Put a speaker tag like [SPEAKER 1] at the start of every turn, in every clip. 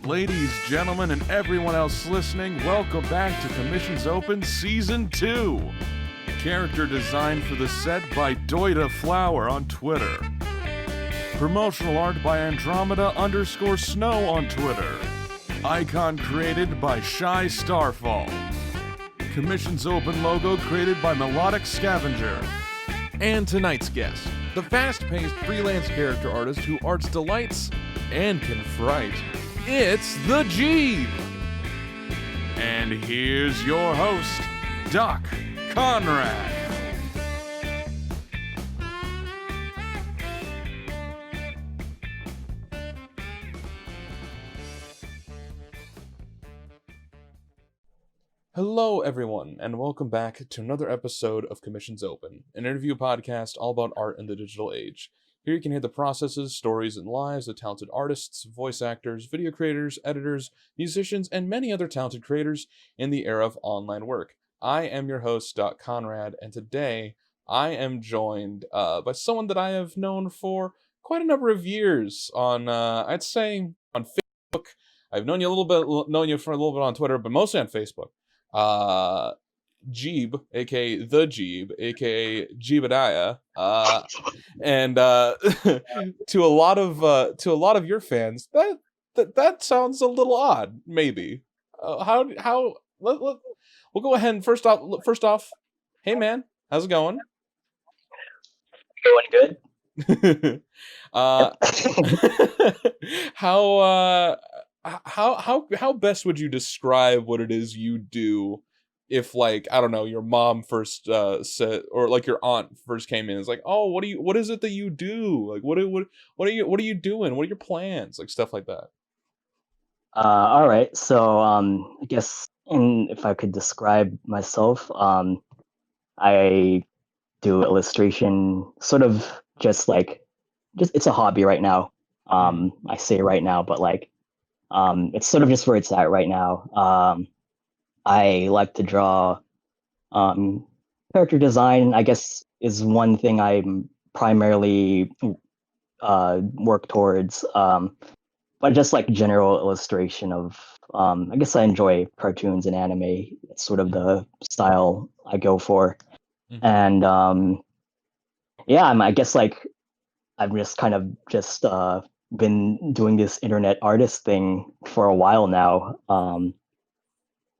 [SPEAKER 1] Ladies, gentlemen, and everyone else listening, welcome back to Commissions Open Season 2. Character design for the set by Doida Flower on Twitter. Promotional art by Andromeda_Snow on Twitter. Icon created by Shy Starfall. Commissions Open logo created by Melodic Scavenger. And tonight's guest, the fast-paced freelance character artist who arts delights and can fright. It's the Jieb! And here's your host, Doc Conrad. Hello, everyone, and welcome back to another episode of Commissions Open, an interview podcast all about art in the digital age. Here you can hear the processes, stories, and lives of talented artists, voice actors, video creators, editors, musicians, and many other talented creators in the era of online work. I am your host, Doc Conrad, and today I am joined by someone that I have known for quite a number of years on, I'd say, on Facebook. I've known you for a little bit on Twitter, but mostly on Facebook. Jieb, aka the Jieb, aka Jiebediah, and to a lot of your fans, that sounds a little odd. Maybe we'll go ahead and first off, hey man, how's it going?
[SPEAKER 2] Going good.
[SPEAKER 1] How best would you describe what it is you do if, like, I don't know, your mom first said, or like your aunt first came in, it's like, oh, what is it that you do? Like, what are you doing? What are your plans? Like, stuff like that.
[SPEAKER 2] All right. So I guess if I could describe myself, I do illustration, sort of just it's a hobby right now. I say right now, but it's sort of just where it's at right now. I like to draw. Character design, I guess, is one thing I'm primarily work towards. But just like general illustration of, I guess I enjoy cartoons and anime. It's sort of the style I go for.
[SPEAKER 1] Mhm.
[SPEAKER 2] And I guess I've just kind of just been doing this internet artist thing for a while now.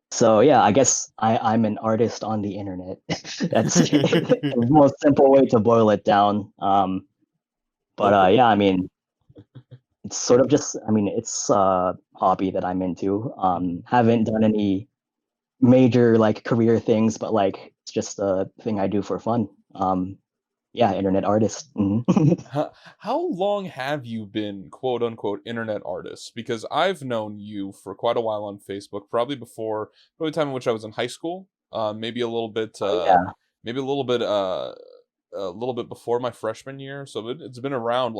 [SPEAKER 2] So yeah, I guess I'm an artist on the internet. That's the most simple way to boil it down. Yeah, I mean, it's sort of just, it's a hobby that I'm into. Haven't done any major career things, but it's just a thing I do for fun. Yeah, internet artist.
[SPEAKER 1] How long have you been quote unquote internet artist? Because I've known you for quite a while on Facebook, probably the time in which I was in high school. Maybe a little bit, maybe a little bit before my freshman year. So it's been around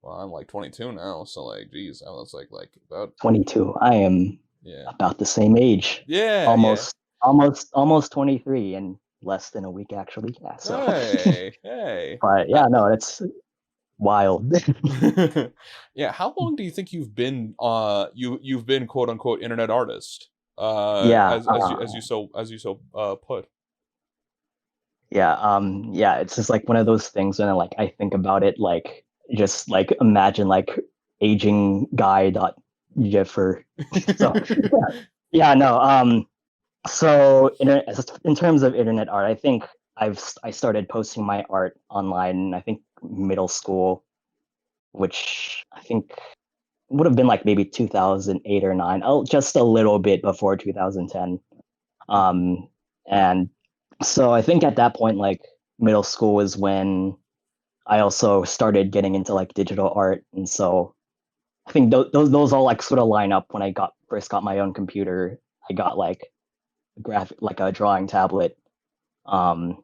[SPEAKER 1] I'm 22 now. So geez, I was about
[SPEAKER 2] 22. I am about the same age.
[SPEAKER 1] Yeah,
[SPEAKER 2] almost 23 and less than a week actually. Yeah, so
[SPEAKER 1] hey.
[SPEAKER 2] But yeah, no, it's wild.
[SPEAKER 1] Yeah, how long do you think you've been you've been quote unquote internet artist? As you so put.
[SPEAKER 2] Yeah, it's just one of those things when I think about it, just imagine aging guy.gif or so. So in terms of internet art, I think I started posting my art online in, I think, middle school, which I think would have been maybe 2008 or 9. Oh, just a little bit before 2010. And so I think at that point, middle school is when I also started getting into digital art, and so I think those all sort of line up. When I first got my own computer, I got a drawing tablet, and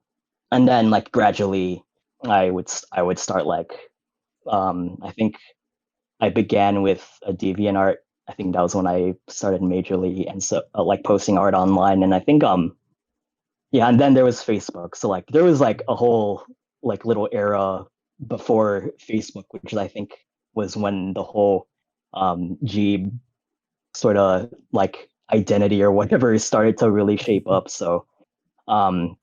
[SPEAKER 2] then gradually I would start I think I began with a DeviantArt. I think that was when I started majorly, and so posting art online. And I think and then there was Facebook. So there was a whole little era before Facebook, which I think was when the whole Jieb sort of like identity or whatever started to really shape up. So um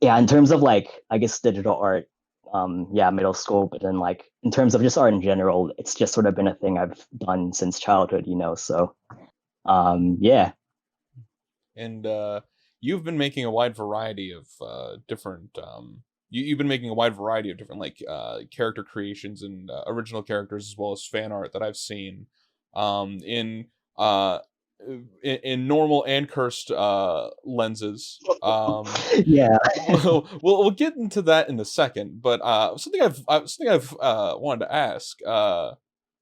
[SPEAKER 2] yeah, in terms of like I guess digital art, yeah, middle school, but then like in terms of just art in general, it's just sort of been a thing I've done since childhood, you know. So yeah.
[SPEAKER 1] And you've been making a wide variety of different you've been making a wide variety of different like character creations and original characters as well as fan art that I've seen in uh in normal and cursed lenses.
[SPEAKER 2] Yeah.
[SPEAKER 1] We'll get into that in a second, but something I've wanted to ask,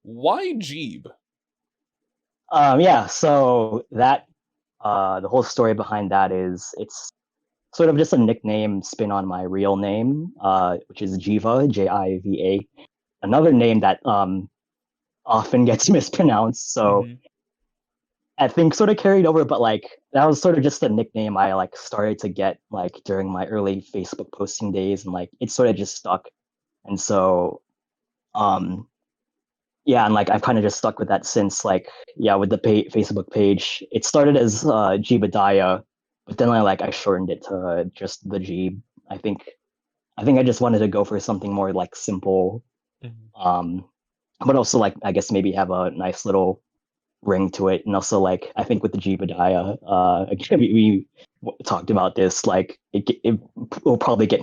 [SPEAKER 1] why Jeeb?
[SPEAKER 2] Yeah, so that the whole story behind that is it's sort of just a nickname spin on my real name, which is Jiva, Jiva. Another name that often gets mispronounced. So
[SPEAKER 1] Hmm.
[SPEAKER 2] I think sort of carried over, but like that was sort of just a nickname I like started to get like during my early Facebook posting days, and like it sort of just stuck. And so um yeah, and like I've kind of just stuck with that since. Like yeah, with the Facebook page, it started as Jeebediah, but then I shortened it to just the Jeeb. I think I think I just wanted to go for something more like simple,
[SPEAKER 1] Hmm.
[SPEAKER 2] um, but also like I guess maybe have a nice little ring to it. And also like I think with the Jeebediah, again we talked about this. Like it will probably get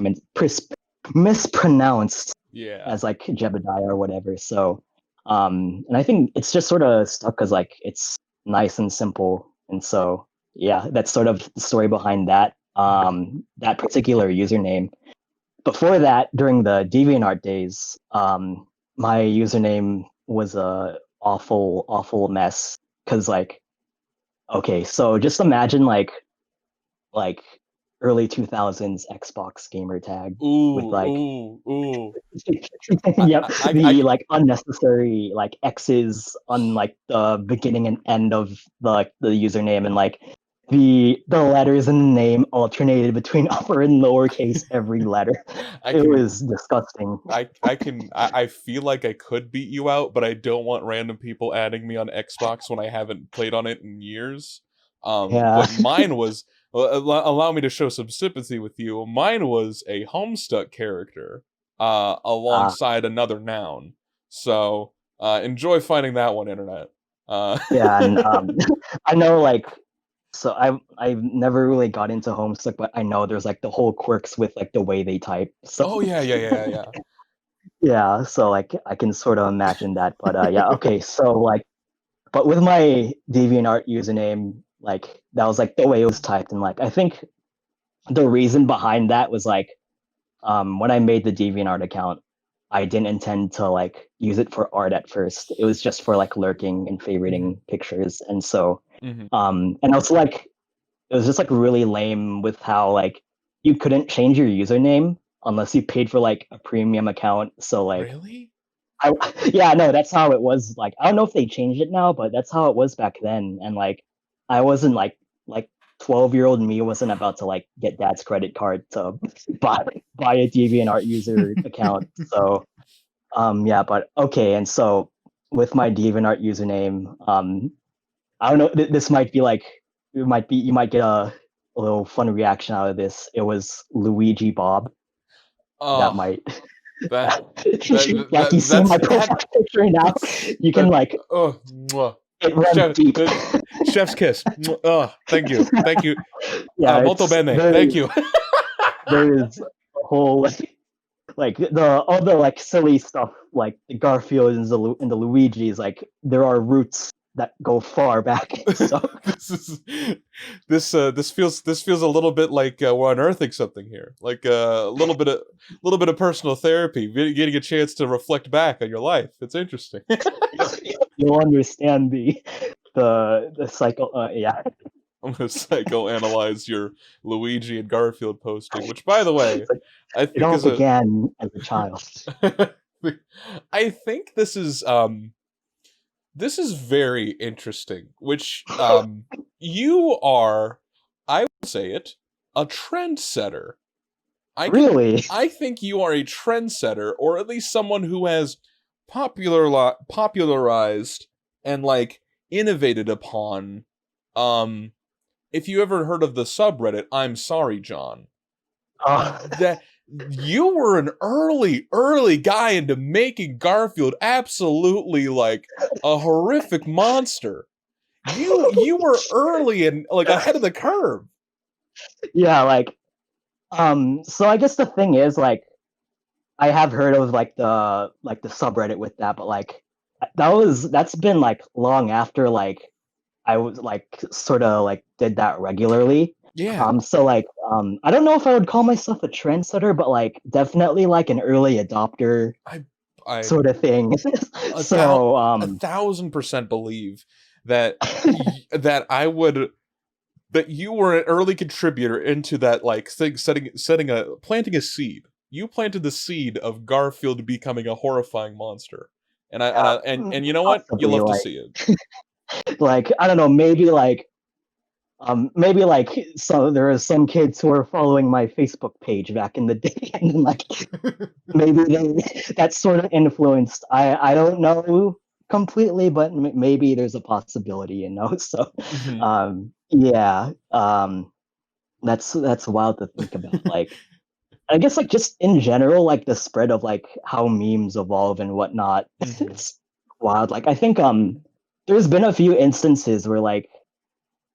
[SPEAKER 2] mispronounced
[SPEAKER 1] Yeah.
[SPEAKER 2] as like Jebediah or whatever. So, and I think it's just sort of stuck because like it's nice and simple, and so yeah, that's sort of the story behind that.
[SPEAKER 1] Hmm.
[SPEAKER 2] That particular username. Before that, during the DeviantArt days, my username was a awful mess because like okay, so just imagine like early 2000s Xbox gamer tag with
[SPEAKER 1] Ooh,
[SPEAKER 2] like
[SPEAKER 1] ooh, ooh.
[SPEAKER 2] yep,
[SPEAKER 1] I
[SPEAKER 2] the like unnecessary like X's on like the beginning and end of the username, and like the letters in the name alternated between upper and lowercase every letter.
[SPEAKER 1] I
[SPEAKER 2] It
[SPEAKER 1] can
[SPEAKER 2] was disgusting.
[SPEAKER 1] I feel like I could beat you out, but I don't want random people adding me on Xbox when I haven't played on it in years.
[SPEAKER 2] Yeah.
[SPEAKER 1] But mine was allow me to show some sympathy with you. Mine was a Homestuck character
[SPEAKER 2] Uh,
[SPEAKER 1] alongside another noun. So enjoy finding that one, internet. Uh,
[SPEAKER 2] yeah, and I know like so I've never really got into Homestuck, but I know there's like the whole quirks with like the way they type. So
[SPEAKER 1] oh yeah, yeah, yeah, yeah.
[SPEAKER 2] yeah, so like I can sort of imagine that. But yeah, okay, so like but with my DeviantArt username, like that was like the way it was typed, and like I think the reason behind that was like when I made the DeviantArt account, I didn't intend to like use it for art at first. It was just for like lurking and
[SPEAKER 1] Hmm.
[SPEAKER 2] favoriting pictures, and so
[SPEAKER 1] Hmm.
[SPEAKER 2] and also like it was just like really lame with how like you couldn't change your username unless you paid for like a premium account. So like
[SPEAKER 1] Really?
[SPEAKER 2] I yeah, no, that's how it was. Like I don't know if they changed it now, but that's how it was back then. And like I wasn't like 12-year-old me wasn't about to like get dad's credit card to buy buy a DeviantArt user account. So yeah, but okay, and so with my DeviantArt username, I don't know, this might be like it might be you might get a little fun reaction out of this. It was Luigi Bob. That
[SPEAKER 1] Oh,
[SPEAKER 2] might
[SPEAKER 1] that
[SPEAKER 2] like you see my profile picture now, you can
[SPEAKER 1] that
[SPEAKER 2] like
[SPEAKER 1] oh mwah.
[SPEAKER 2] it runs
[SPEAKER 1] Chef
[SPEAKER 2] deep.
[SPEAKER 1] chef's kiss. Mwah. Oh, thank you.
[SPEAKER 2] Yeah,
[SPEAKER 1] Molto
[SPEAKER 2] it's
[SPEAKER 1] bene, thank you.
[SPEAKER 2] there is a whole like the all the like silly stuff like the Garfield and the Luigi's, like there are roots that go far back. So
[SPEAKER 1] this is this feels a little bit like we're unearthing something here, like a little bit of personal therapy, getting a chance to reflect back on your life. It's interesting.
[SPEAKER 2] you'll understand the cycle. Yeah,
[SPEAKER 1] I'm gonna psychoanalyze your Luigi and Garfield posting, which, by the way,
[SPEAKER 2] it's like
[SPEAKER 1] I
[SPEAKER 2] it
[SPEAKER 1] think
[SPEAKER 2] all
[SPEAKER 1] is a.
[SPEAKER 2] began as a child.
[SPEAKER 1] I think this is very interesting. Which you are, I will say it, a trendsetter.
[SPEAKER 2] Really?
[SPEAKER 1] I think you are a trendsetter, or at least someone who has popularized and like innovated upon. If you ever heard of the subreddit, I'm sorry, John,
[SPEAKER 2] Oh,
[SPEAKER 1] that you were an early guy into making Garfield absolutely like a horrific monster. You were early and like ahead of the curve.
[SPEAKER 2] yeah, like so I guess the thing is like I have heard of like the subreddit with that, but like that's been like long after like I was like sort of like did that regularly.
[SPEAKER 1] Yeah,
[SPEAKER 2] So like I don't know if I would call myself a trendsetter, but like definitely like an early adopter
[SPEAKER 1] I I
[SPEAKER 2] sort of thing.
[SPEAKER 1] a thou
[SPEAKER 2] So
[SPEAKER 1] a 1,000% believe that that I would that you were an early contributor into that like thing setting a planting a seed. You planted the seed of Garfield becoming a horrifying monster.
[SPEAKER 2] yeah,
[SPEAKER 1] And you know what? You
[SPEAKER 2] possibly
[SPEAKER 1] love to
[SPEAKER 2] like
[SPEAKER 1] see it.
[SPEAKER 2] I don't know, maybe like so there are some kids who were following my Facebook page back in the day, and then like maybe that sort of influenced. I don't know completely, but maybe there's a possibility, you know. So,
[SPEAKER 1] Mhm.
[SPEAKER 2] yeah, that's wild to think about. Like, I guess like just in general, like the spread of like how memes evolve and whatnot.
[SPEAKER 1] Mhm.
[SPEAKER 2] It's wild. Like I think there's been a few instances where like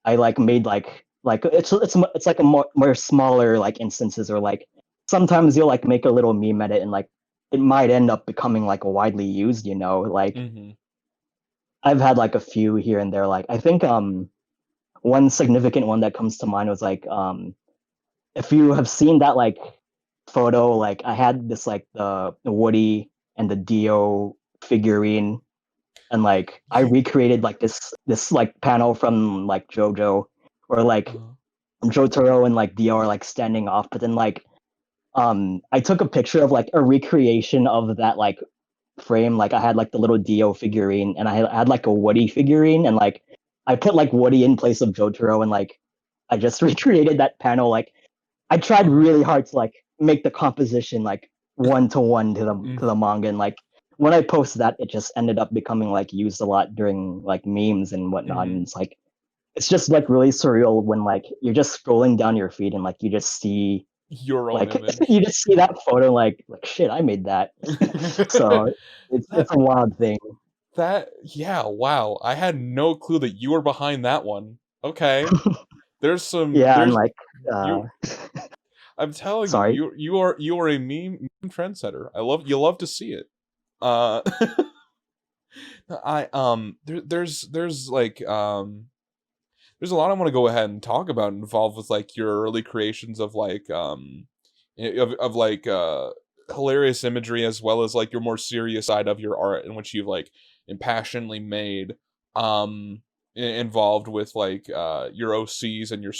[SPEAKER 2] I like made like it's like a more smaller like instances or like sometimes you'll like make a little meme edit and like it might end up becoming like widely used, you know. Like
[SPEAKER 1] Mhm.
[SPEAKER 2] I've had like a few here and there. Like I think one significant one that comes to mind was like if you have seen that like photo, like I had this like the Woody and the Dio figurine and like I
[SPEAKER 1] You
[SPEAKER 2] recreated like this like panel from like JoJo or like
[SPEAKER 1] uh,
[SPEAKER 2] Jotaro and like Dio are like standing off, but then like I took a picture of like a recreation of that like frame. Like I had like the little Dio figurine and I had like a Woody figurine and like I put like Woody in place of Jotaro and like I just recreated that panel. Like I tried
[SPEAKER 1] uh,
[SPEAKER 2] really hard to like make the composition like one to one to the
[SPEAKER 1] mhm.
[SPEAKER 2] manga and like when I posted that it just ended up becoming like used a lot during like memes and whatnot.
[SPEAKER 1] Mhm.
[SPEAKER 2] And it's just like really surreal when like you're just scrolling down your feed and like you just see
[SPEAKER 1] Your own
[SPEAKER 2] like
[SPEAKER 1] image.
[SPEAKER 2] you just see that photo like shit I made that. So
[SPEAKER 1] That
[SPEAKER 2] it's a wild thing.
[SPEAKER 1] that yeah, wow. I had no clue that you were behind that one. Okay.
[SPEAKER 2] Yeah, and
[SPEAKER 1] There's
[SPEAKER 2] like uh
[SPEAKER 1] you I'm telling you,
[SPEAKER 2] sorry.
[SPEAKER 1] you are a meme trendsetter. You love to see it. Uh there's like there's a lot I want to go ahead and talk about involved with like your early creations of like of like hilarious imagery as well as like your more serious side of your art in which you've like impassionately made involved with like your OCs and your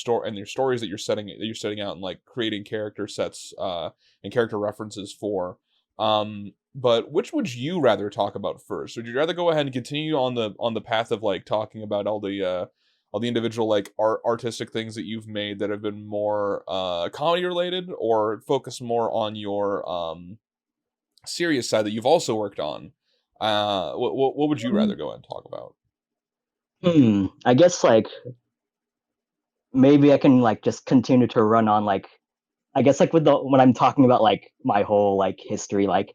[SPEAKER 1] stories that you're setting out and like creating character sets and character references for. But which would you rather talk about first? Would you rather go ahead and continue on the path of like talking about all the individual like artistic things that you've made that have been more comedy related, or focus more on your serious side that you've also worked on? What would you rather go ahead and talk about?
[SPEAKER 2] I guess like maybe I can like just continue to run on like I guess like with the when I'm talking about like my whole like history like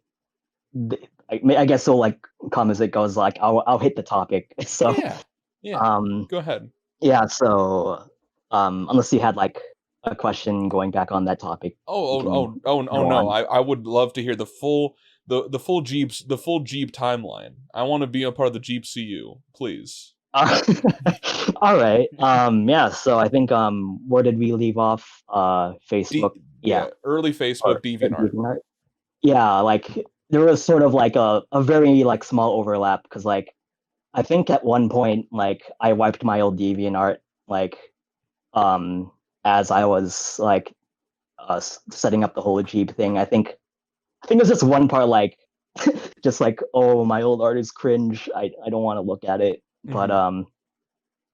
[SPEAKER 2] I guess so like come as it goes like I'll hit the topic. So
[SPEAKER 1] Yeah, yeah,
[SPEAKER 2] um
[SPEAKER 1] go ahead.
[SPEAKER 2] yeah, so unless you had like a question going back on that topic, you can
[SPEAKER 1] Oh
[SPEAKER 2] go
[SPEAKER 1] no,
[SPEAKER 2] on.
[SPEAKER 1] I would love to hear the full Jeep timeline. I want to be a part of the Jeep CU, please.
[SPEAKER 2] Uh, all right. Yeah, so I think where did we leave off? Facebook. Yeah.
[SPEAKER 1] Yeah, early Facebook
[SPEAKER 2] Or
[SPEAKER 1] DeviantArt.
[SPEAKER 2] DeviantArt. Yeah, like there was sort of like a very like small overlap because like I think at one point like I wiped my old DeviantArt like um as I was like setting up the whole Jeep thing. I think there's just one part like just like oh my old art is cringe. I don't want to look at it. But
[SPEAKER 1] Mhm.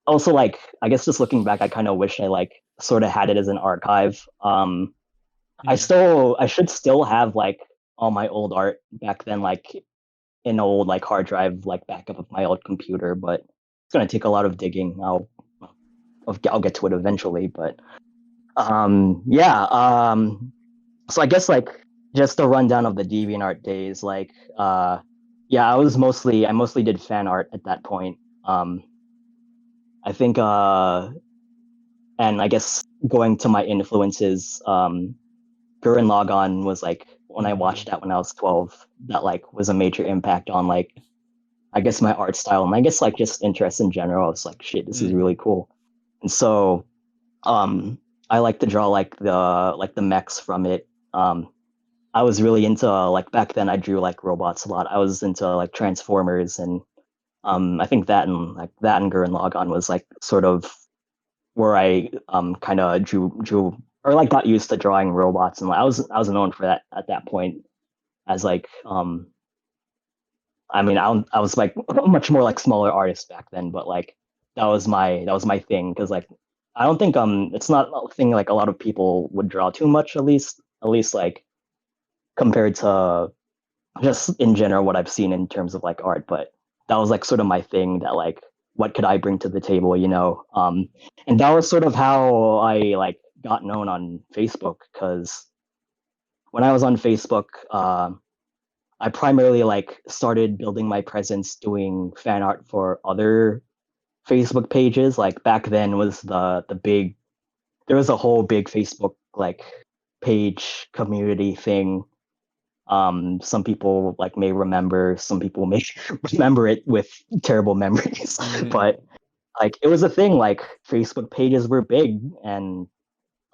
[SPEAKER 2] also like I guess just looking back I kind of wish I like sort of had it as an archive.
[SPEAKER 1] Mhm.
[SPEAKER 2] I should still have like all my old art back then like an old like hard drive like backup of my old computer, but it's gonna take a lot of digging. I'll get to it eventually, but yeah. So I guess like just a rundown of the DeviantArt days. Like yeah, I mostly did fan art at that point. Um, I think and I guess going to my influences, Gurren Lagann was like when I watched that when I was 12, that like was a major impact on like I guess my art style and I guess like just interest in general. I was like, shit, this is really cool. And so um I like to draw like the mechs from it. I was really into like back then I drew like robots a lot. I was into like Transformers and I think that and Gurren Lagann was like sort of where I kind of drew or like got used to drawing robots and like, I was known for that at that point as like I mean I was like much more like smaller artist back then but like that was my thing because like I don't think it's not a thing like a lot of people would draw too much at least like compared to just in general what I've seen in terms of like art but that was like sort of my thing that like what could I bring to the table you know and that was sort of how I like got known on Facebook because when I was on Facebook I primarily like started building my presence doing fan art for other Facebook pages like back then was the big there was a whole big Facebook like page community thing some people like may remember some people may remember it with terrible memories but like it was a thing like Facebook pages were big and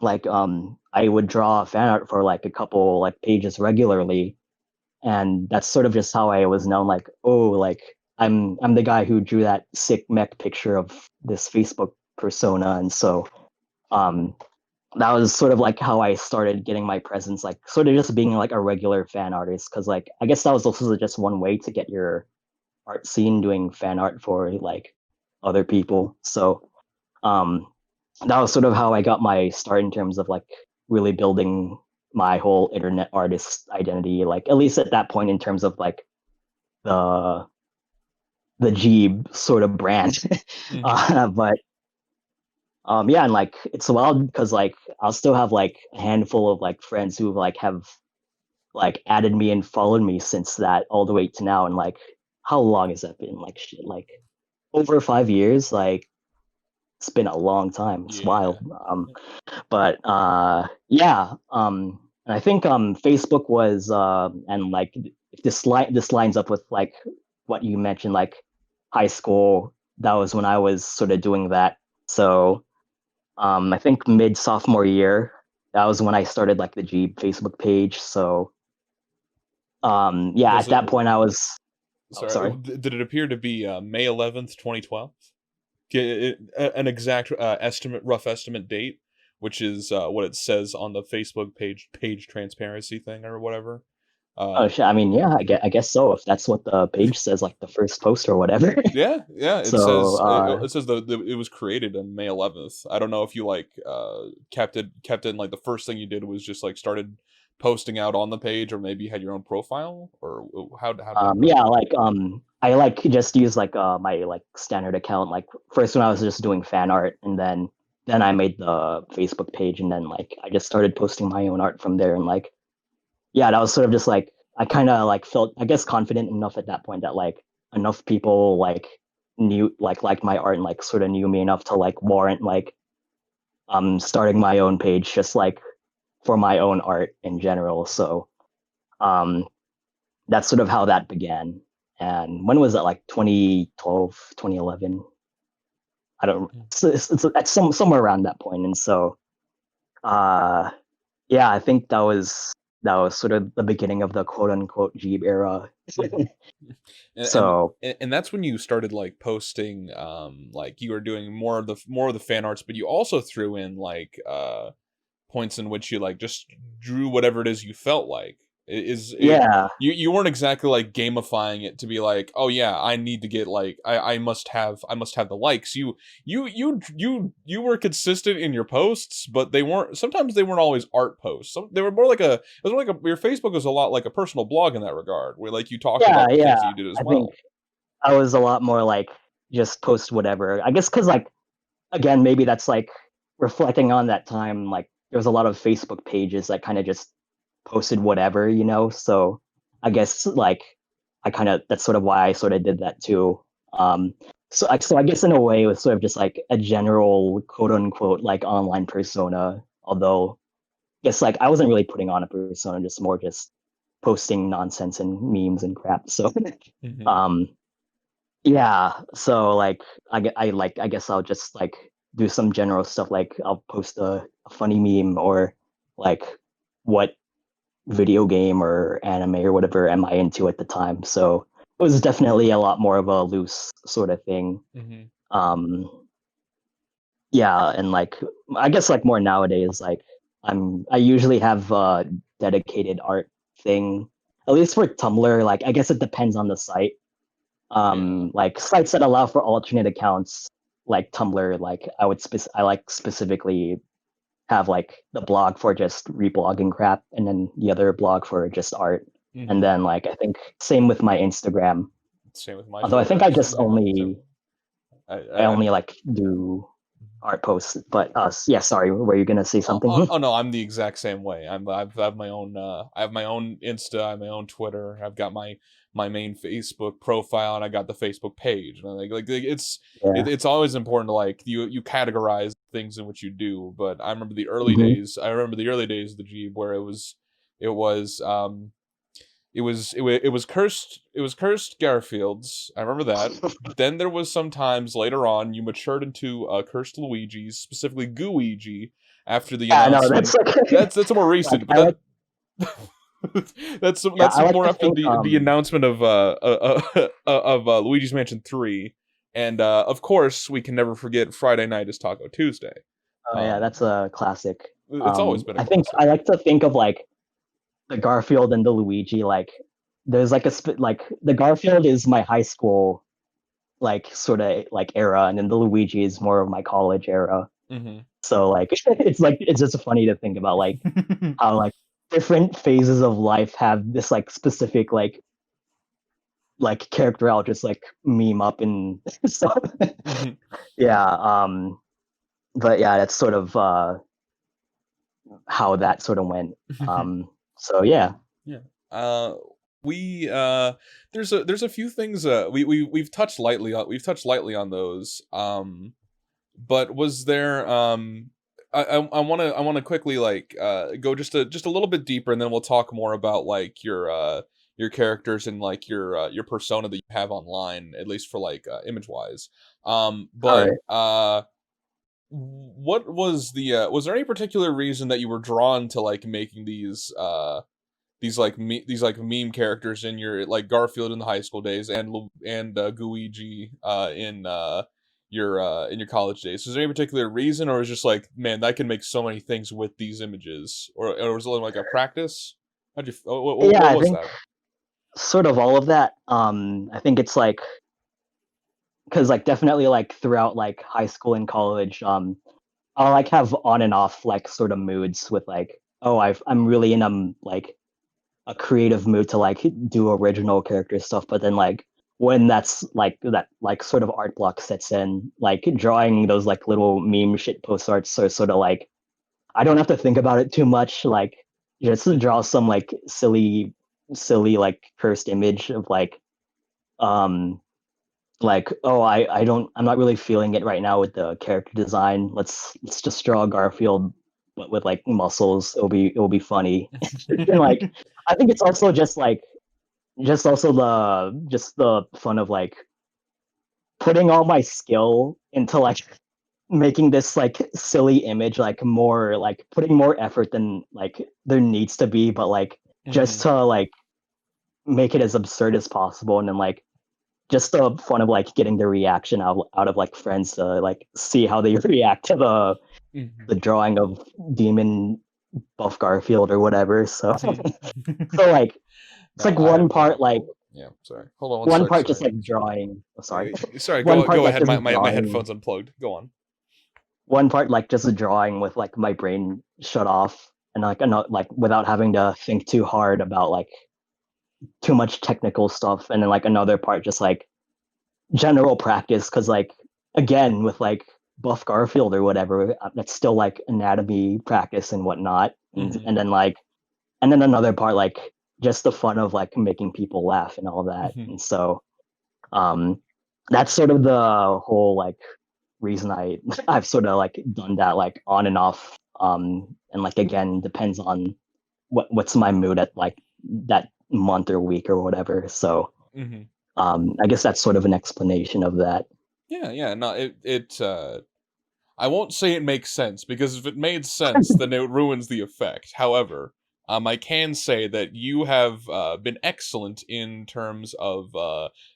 [SPEAKER 2] like I would draw fan art for like a couple like pages regularly and that's sort of just how I was known like oh like I'm the guy who drew that sick mech picture of this Facebook persona and so um that was sort of like how I started getting my presence, like sort of just being like a regular fan artist. Cause like I guess that was also just one way to get your art seen doing fan art for like other people. So um that was sort of how I got my start in terms of like really building my whole internet artist identity, like at least at that point in terms of like the the Jieb sort of brand. But yeah, and like it's wild because like I'll still have like a handful of like friends who like have like added me and followed me since that all the way to now. And like, how long has that been? Like shit, like over 5 years. Like it's been a long time. It's
[SPEAKER 3] Yeah.
[SPEAKER 2] wild. But yeah. And I think Facebook was and like if this lines up with like what you mentioned, like high school. That was when I was sort of doing that. So I think mid sophomore year, that was when I started like the Jeeb Facebook page. So yeah,
[SPEAKER 3] Was
[SPEAKER 2] at that
[SPEAKER 3] it?
[SPEAKER 2] point I was
[SPEAKER 3] Sorry.
[SPEAKER 2] sorry.
[SPEAKER 3] Did it appear to be May 11th, 2012? An exact rough estimate date, which is what it says on the Facebook page transparency thing or whatever.
[SPEAKER 2] Oh shit, I mean, yeah, I guess so. If that's what the page says, like the first post or whatever.
[SPEAKER 3] Yeah. It
[SPEAKER 2] So
[SPEAKER 3] says it says it was created on May 11th. I don't know if you like kept it in, like the first thing you did was just like started posting out on the page, or maybe you had your own profile, or how did it go?
[SPEAKER 2] yeah, like I like just use like my like standard account. Like first when I was just doing fan art, and then I made the Facebook page, and then like I just started posting my own art from there, and like yeah, that was sort of just like I kind of like felt I guess confident enough at that point that like enough people like knew like my art and like sort of knew me enough to like warrant like starting my own page just like for my own art in general. So um that's sort of how that began. And when was that? Like 2012, 2011? I don't. It's somewhere around that point. And so uh yeah, I think that was sort of the beginning of the quote unquote Jeeb era.
[SPEAKER 3] and
[SPEAKER 2] So
[SPEAKER 3] and that's when you started like posting like you were doing more of the fan arts, but you also threw in like points in which you like just drew whatever it is you felt like. Is it
[SPEAKER 2] yeah,
[SPEAKER 3] you weren't exactly like gamifying it to be like, oh yeah, I need to get like I must have the likes. You were consistent in your posts, but they weren't, sometimes they weren't always art posts. They were more like a, it was more like a, your Facebook was a lot like a personal blog in that regard, where like you talked
[SPEAKER 2] yeah,
[SPEAKER 3] about the
[SPEAKER 2] yeah.
[SPEAKER 3] things that you did as
[SPEAKER 2] I think
[SPEAKER 3] well.
[SPEAKER 2] I was a lot more like just post whatever. I guess because like again, maybe that's like reflecting on that time. Like there was a lot of Facebook pages that kind of just posted whatever, So I guess like I kind of that's sort of why I sort of did that too. So I guess in a way it was sort of just like a general quote unquote like online persona. Although I guess like I wasn't really putting on a persona, just more just posting nonsense and memes and crap. So
[SPEAKER 3] Mhm.
[SPEAKER 2] yeah. So like I guess I'll just like do some general stuff like I'll post a funny meme or like what video game or anime or whatever am I into at the time. So it was definitely a lot more of a loose sort of thing.
[SPEAKER 3] Mhm.
[SPEAKER 2] Um yeah, and like I guess like more nowadays, like I usually have a dedicated art thing. At least for Tumblr, like I guess it depends on the site.
[SPEAKER 3] Yeah.
[SPEAKER 2] Like sites that allow for alternate accounts like Tumblr, like I like specifically have like the blog for just reblogging crap and then the other blog for just art. And
[SPEAKER 3] Mhm.
[SPEAKER 2] then like I think same with my Instagram.
[SPEAKER 3] Same with my
[SPEAKER 2] Although I think
[SPEAKER 3] Twitter.
[SPEAKER 2] I just
[SPEAKER 3] So
[SPEAKER 2] only I
[SPEAKER 3] I
[SPEAKER 2] only like do art posts. But yeah, sorry, were you gonna say something?
[SPEAKER 3] oh no, I'm the exact same way. I have my own I have my own Insta, I have my own Twitter. I've got my main Facebook profile, and I got the Facebook page. And
[SPEAKER 2] Yeah.
[SPEAKER 3] it's always important to like you categorize things in which you do. But I remember the early
[SPEAKER 2] Hmm.
[SPEAKER 3] days. I remember the early days of the Jeeb where it was it was cursed Garfields. I remember that. Then there was sometimes later on you matured into cursed Luigi's, specifically Gooigi, after the
[SPEAKER 2] Yeah, no, that's
[SPEAKER 3] announcement.
[SPEAKER 2] like
[SPEAKER 3] That's more
[SPEAKER 2] like
[SPEAKER 3] recent, but
[SPEAKER 2] I like yeah,
[SPEAKER 3] that's
[SPEAKER 2] I like
[SPEAKER 3] more
[SPEAKER 2] to
[SPEAKER 3] after
[SPEAKER 2] think
[SPEAKER 3] the announcement of Luigi's Mansion 3, and of course we can never forget Friday Night is Taco Tuesday.
[SPEAKER 2] oh yeah,
[SPEAKER 3] Um,
[SPEAKER 2] that's a classic.
[SPEAKER 3] it's always been a
[SPEAKER 2] I think
[SPEAKER 3] classic.
[SPEAKER 2] I like to think of like the Garfield and the Luigi like there's like like the Garfield is my high school like sort of like era, and then the Luigi is more of my college era.
[SPEAKER 3] Hmm.
[SPEAKER 2] So like it's just funny to think about like how like different phases of life have this like specific like character I'll just like meme up and stuff.
[SPEAKER 3] Hmm.
[SPEAKER 2] Yeah, but yeah, that's sort of how that sort of went. So yeah.
[SPEAKER 3] Yeah. Uh, we there's a few things we've touched lightly on those. But was there I want to quickly like go just a little bit deeper, and then we'll talk more about like your characters and like your persona that you have online, at least for like image wise.
[SPEAKER 2] All
[SPEAKER 3] But
[SPEAKER 2] right.
[SPEAKER 3] what was there any particular reason that you were drawn to like making these like meme characters in your like Garfield in the high school days, and Gooigi in your college days? Is there any particular reason, or is just like, man, I can make so many things with these images, or was it like a practice? How'd you
[SPEAKER 2] Yeah,
[SPEAKER 3] what
[SPEAKER 2] I
[SPEAKER 3] was
[SPEAKER 2] think
[SPEAKER 3] that?
[SPEAKER 2] sort of all of that. I think it's like because like definitely like throughout like high school and college, I'll like have on and off like sort of moods with like, oh, I'm really in like a creative mood to like do original character stuff, but then like when that's like that like sort of art block sets in, like drawing those like little meme shit post arts are sort of like I don't have to think about it too much. Like just draw some like silly like cursed image of um like oh I'm not really feeling it right now with the character design. Let's just draw Garfield but with like muscles. It'll be funny. And like I think it's also just like just the fun of like putting all my skill into like making this like silly image like more like putting more effort than like there needs to be, but like just
[SPEAKER 3] Hmm.
[SPEAKER 2] to like make it as absurd as possible, and then like just the fun of like getting the reaction out of like friends to like see how they react to
[SPEAKER 3] Hmm.
[SPEAKER 2] the drawing of demon buff Garfield or whatever. So
[SPEAKER 3] Hmm.
[SPEAKER 2] so like it's
[SPEAKER 3] No,
[SPEAKER 2] like
[SPEAKER 3] I
[SPEAKER 2] one
[SPEAKER 3] have
[SPEAKER 2] part like
[SPEAKER 3] yeah. Sorry, hold on one
[SPEAKER 2] one
[SPEAKER 3] sec.
[SPEAKER 2] part just
[SPEAKER 3] Sorry,
[SPEAKER 2] like drawing. Oh, sorry,
[SPEAKER 3] sorry.
[SPEAKER 2] one part
[SPEAKER 3] Go
[SPEAKER 2] like
[SPEAKER 3] ahead.
[SPEAKER 2] just
[SPEAKER 3] My
[SPEAKER 2] drawing.
[SPEAKER 3] headphones unplugged. Go on.
[SPEAKER 2] One part like just a drawing with like my brain shut off and like not like without having to think too hard about like too much technical stuff, and then like another part just like general practice, because like again with like Buff Garfield or whatever, that's still like anatomy practice and whatnot, and then like and then another part like just the fun of like making people laugh and all that, and so um that's sort of the whole like reason I've sort of like done that like on and off, and like again depends on what's my mood at like that month or week or whatever, so I guess that's sort of an explanation of that.
[SPEAKER 3] Yeah. No, I won't say it makes sense, because if it made sense, then it ruins the effect. However, I can say that you have been excellent in terms of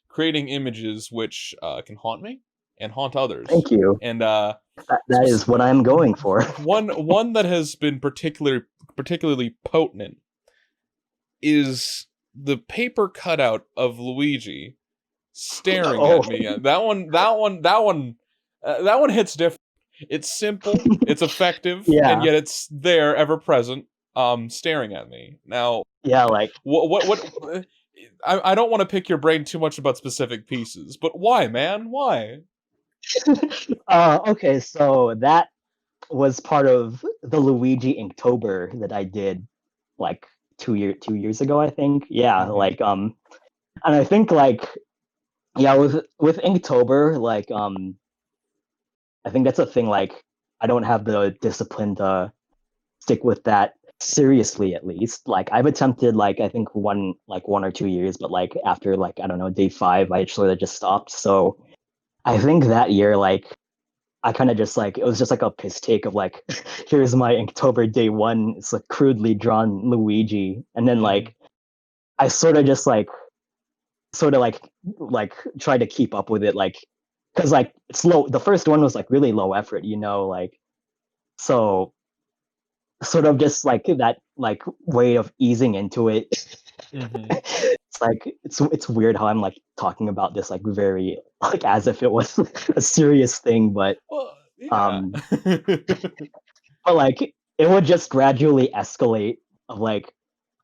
[SPEAKER 3] creating images which can haunt me and haunt others.
[SPEAKER 2] Thank you.
[SPEAKER 3] And
[SPEAKER 2] that is what I'm going for.
[SPEAKER 3] one that has been particularly potent is the paper cutout of Luigi staring at me. That one hits different. It's simple, it's effective, and yet it's there, ever present, staring at me. Now,
[SPEAKER 2] like
[SPEAKER 3] what I don't want to pick your brain too much about specific pieces, but why, man? Why?
[SPEAKER 2] Okay, so that was part of the Luigi Inktober that I did like 2 years ago, I think. Yeah, like and I think like with Inktober, like I think that's a thing, like I don't have the discipline to stick with that seriously, at least. Like I've attempted like I think 1 or 2 years, but like after like I don't know, day 5 I sort of just stopped. So I think that year like I kind of just like it was just like a piss take of like here's my Inktober day 1, it's like crudely drawn Luigi, and then like I sort of just like try to keep up with it, like because like it's low, the first one was like really low effort, like so sort of just like that like way of easing into it. It's like it's weird how I'm like talking about this like very like as if it was a serious thing, but but like it would just gradually escalate of like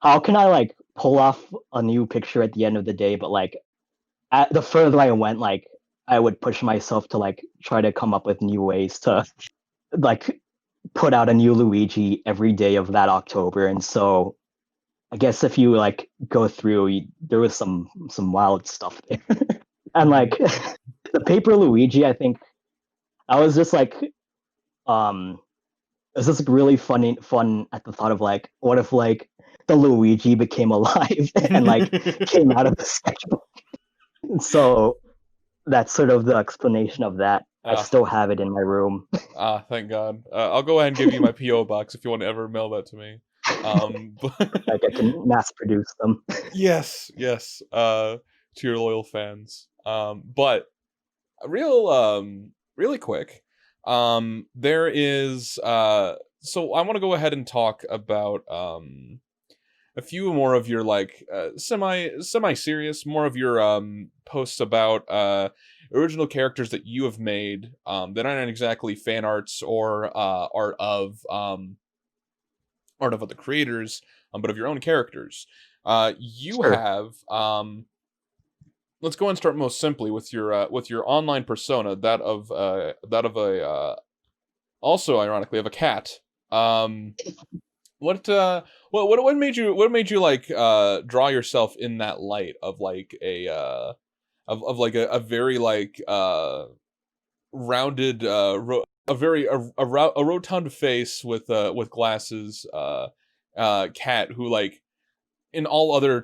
[SPEAKER 2] how can I like pull off a new picture at the end of the day, but like the further I went, like I would push myself to like try to come up with new ways to like put out a new Luigi every day of that October. And so I guess if you like go through, there was some wild stuff there. And like the paper Luigi, I think I was just like it was just really fun at the thought of like what if like the Luigi became alive and like came out of the sketchbook. And so that's sort of the explanation of that. I still have it in my room.
[SPEAKER 3] Thank God. I'll go ahead and give you my P.O. box if you want to ever mail that to me.
[SPEAKER 2] Like I can mass produce them.
[SPEAKER 3] Yes. To your loyal fans. But really quick. There is so I want to go ahead and talk about a few more of your like semi serious, more of your posts about original characters that you have made that aren't exactly fan arts or art of other creators, but of your own characters. You have let's go and start most simply with your online persona, that of a also ironically of a cat. What made you like draw yourself in that light of like a of like a very like rounded a rotund face with glasses cat who like in all other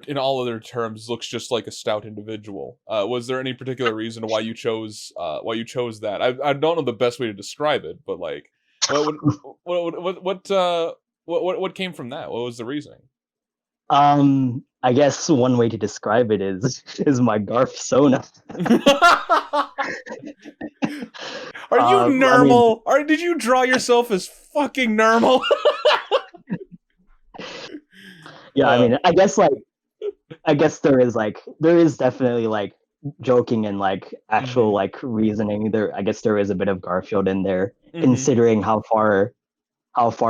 [SPEAKER 3] terms looks just like a stout individual? Was there any particular reason why you chose that? I don't know the best way to describe it, but like what came from that? What was the reasoning?
[SPEAKER 2] I guess one way to describe it is my Garf Sona.
[SPEAKER 3] Are you normal? I mean, did you draw yourself as fucking normal?
[SPEAKER 2] Yeah, I mean, I guess there is definitely like joking and like actual like reasoning there. I guess there is a bit of Garfield in there, considering how far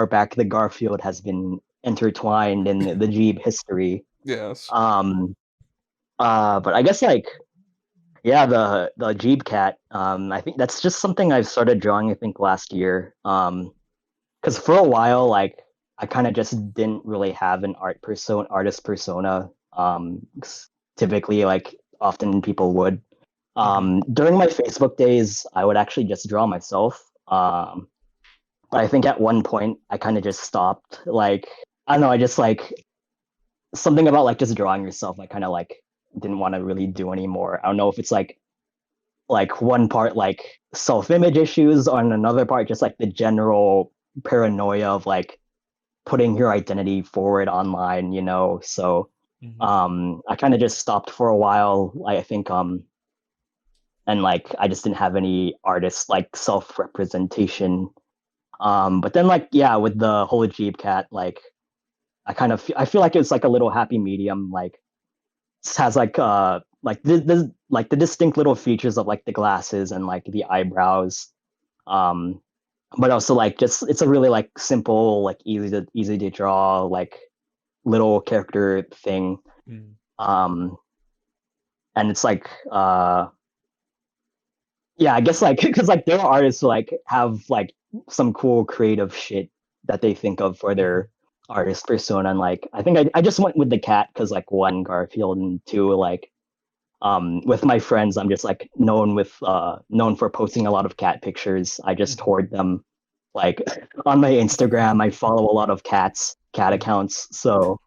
[SPEAKER 2] back the Garfield has been intertwined in the Jieb history.
[SPEAKER 3] Yes.
[SPEAKER 2] But I guess like Yeah, the Jeeb cat. I think that's just something I've started drawing. I think last year. Because for a while, like I kind of just didn't really have an artist persona. 'Cause typically, like often people would.
[SPEAKER 3] Mhm.
[SPEAKER 2] During my Facebook days, I would actually just draw myself. But I think at one point I kind of just stopped. Like I don't know, I just like something about like just drawing yourself. I kind of like didn't want to really do anymore. I don't know if it's like one part like self-image issues on another part just like the general paranoia of like putting your identity forward online, so
[SPEAKER 3] Mhm.
[SPEAKER 2] I kind of just stopped for a while. I think and like I just didn't have any artist like self-representation. But then like yeah, with the whole Jeep cat, like I feel like it's like a little happy medium. Like has like like the distinct little features of like the glasses and like the eyebrows, um but also like just it's a really like simple, like easy to draw like little character thing.
[SPEAKER 3] Mm.
[SPEAKER 2] um and it's like yeah, I guess like because like there are artists who like have like some cool creative shit that they think of for
[SPEAKER 3] Mhm.
[SPEAKER 2] their artist persona, and like I think I just went with the cat because like one, Garfield, and two, like with my friends I'm just like known for posting a lot of cat pictures. I just
[SPEAKER 3] Mhm.
[SPEAKER 2] hoard them like on my Instagram. I follow a lot of cat
[SPEAKER 3] Mhm.
[SPEAKER 2] accounts, so